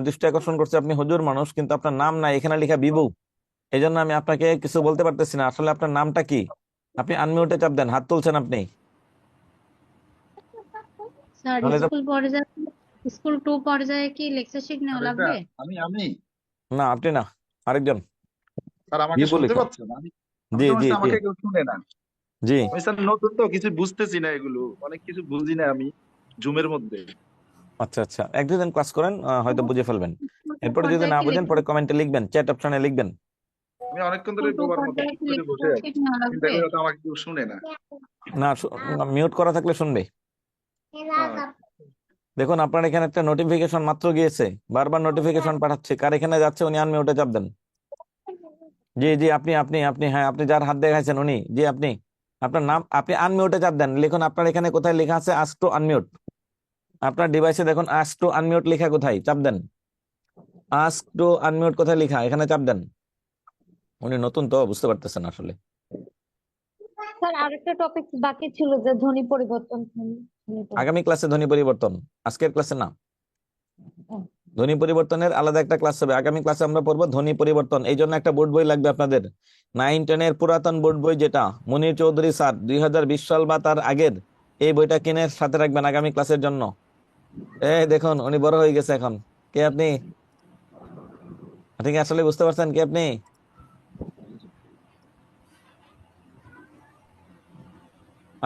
দৃষ্টি আকর্ষণ করছি, আপনি হুজুর মানুষ কিন্তু আপনার নাম নাই, এখানে লেখা বিবু। এই জন্য আমি আপনাকে কিছু বলতে পারতেছি না। আসলে আপনার নামটা কি? আপনি আনমিউটে চাপ দেন, হাত তুলছেন আপনি, স্যার নাহলে তো স্কুল 2 পর্যায়ে কি লেকচার শিট নেওয়া লাগবে? আমি না, আপনি না, আরেকজন স্যার আমাকে বিবু শুনতে লিখুন। পাচ্ছেন? আমি জি তো জি জি আমাকে কেউ শুনে না। জি আমি স্যার নতুন তো কিছু বুঝতেছি না, এগুলো অনেক কিছু বুঝি না আমি জুমের মধ্যে। আচ্ছা আচ্ছা, 1-2 দিন ক্লাস করেন, হয়তো বুঝে ফেলবেন। স্কুল 2 এরপরে যদি পর্যায়ে না কি বুঝেন পরে লেকচার কমেন্টে লিখবেন, চ্যাট অপশনে লিখবেন। আমি অনেকক্ষণ স্কুল ধরে 2 বোবার মতো পর্যায়ে কি চুপ করে বসে লেকচার আছি, শিট নেওয়া চিন্তা লাগবে? করে তো আমাকে কেউ শুনে না। না, মিউট করা থাকলে শুনবে। হ্যাঁ। দেখুন আপনার এখানে একটা নোটিফিকেশন মাত্র গিয়েছে, বারবার নোটিফিকেশন পাঠাচ্ছে, কার এখানে যাচ্ছে উনি আনমিউটে চাপ দেন। জি জি, আপনি আপনি আপনি হ্যাঁ, আপনি যার হাত দেখাইছেন উনি, জি আপনি, আপনার নাম, আপনি আনমিউটে চাপ দেন। লিখুন আপনার এখানে কোথায় লেখা আছে আস্ক টু আনমিউট, আপনার ডিভাইসে দেখুন আস্ক টু আনমিউট লেখা কোথায়, চাপ দেন। আস্ক টু আনমিউট কোথায় লেখা, এখানে চাপ দেন। উনি নতুন তো বুঝতে পারতেছেন আসলে। স্যার আরেকটা টপিক বাকি ছিল, যে ধ্বনি পরিবর্তন। আগামী ক্লাসে ধ্বনি পরিবর্তন, আজকের ক্লাসে না। ধ্বনি পরিবর্তনের আলাদা একটা ক্লাস হবে, আগামী ক্লাসে আমরা পড়বো ধ্বনি পরিবর্তন। এই জন্য একটা বোর্ড বই লাগবে আপনাদের, 9-10 পুরাতন বোর্ড বই, যেটা মুনির চৌধুরী স্যার 2020 সাল বা তার আগের, এই বইটা কিনে সাথে রাখবেন আগামী ক্লাসের জন্য। এই দেখুন উনি বড় হয়ে গেছে এখন। কে আপনি? ঠিক আসলে বুঝতে পারছেন কে আপনি?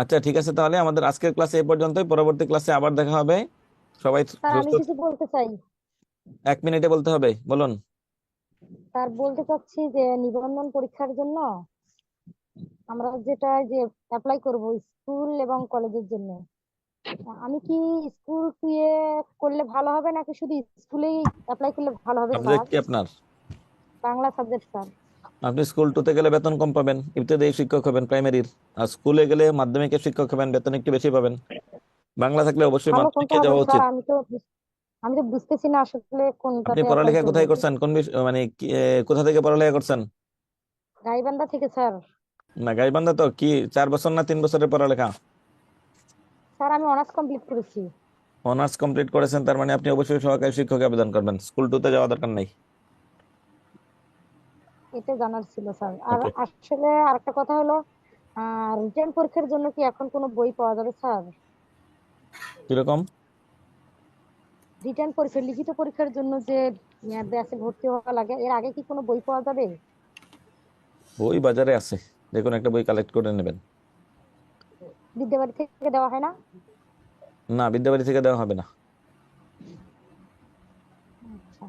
আচ্ছা ঠিক আছে, তাহলে আমাদের আজকের ক্লাসে এই পর্যন্তই, পরবর্তী ক্লাসে আবার দেখা হবে। সবাই স্যার আমি সুস্থ। কিছু বলতে চাই। 1 মিনিটে বলতে হবে, বলুন। স্যার বলতে চাচ্ছি যে নিবন্ধন পরীক্ষার জন্য আমরা যেটা যে অ্যাপ্লাই করব স্কুল এবং কলেজের জন্য, আমি কি স্কুল 2 এ করলে ভালো হবে নাকি শুধু স্কুলেই অ্যাপ্লাই করলে ভালো হবে সাবজেক্ট স্যার? কি আপনার? Bangla subject sir. আপনি স্কুল 2-তে গেলে বেতন কম পাবেন, ইবতদায়ী শিক্ষক হবেন প্রাইমারির। আর স্কুলে গেলে মাধ্যমিকের শিক্ষক হবেন, বেতন একটু বেশি পাবেন। বাংলা থাকলে অবশ্যই ভালো কোনটা মাধ্যমিকে হবে যাওয়া স্যার? উচিত। আমি তো বুঝতেছি না আসলে আপনি কোনটাতে অ্যাপ্লাই পড়ালেখা করব। কোথায় করছেন, কোন মানে কোথা থেকে পড়ালেখা করছেন? গাইবান্ধা থেকে স্যার। না, গাইবান্ধা তো কি 4 বছর না 3 বছরের পড়ালেখা? স্যার আমি অনার্স কমপ্লিট করেছি। অনার্স কমপ্লিট করেছেন, তার মানে আপনি অবশ্যই সহকারী শিক্ষক আবেদন করবেন, স্কুল 2-তে যাওয়া দরকার নেই। এটা জানার ছিল স্যার। আর ওকে, আসলে আরেকটা কথা হলো, রিটেন পরীক্ষার জন্য কি এখন কোনো বই পাওয়া যাবে স্যার? কিরকম? রিটেন পরীক্ষা, লিখিত পরীক্ষার জন্য যে ব্যাচে ভর্তি হওয়া লাগে, এর আগে কি কোনো বই পাওয়া যাবে? বই বাজারে আছে, দেখুন একটা বই কালেক্ট করে নেবেন। বিদ্যাবাড়ি থেকে দেওয়া হয় না? না, বিদ্যাবাড়ি থেকে দেওয়া হবে না। আচ্ছা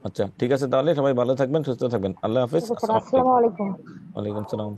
আচ্ছা ঠিক আছে, তাহলে সবাই ভালো থাকবেন, সুস্থ থাকবেন, আল্লাহ হাফেজ। ঠিক আছে স্যার, আসসালামু আলাইকুম। ওয়ালাইকুম সালাম।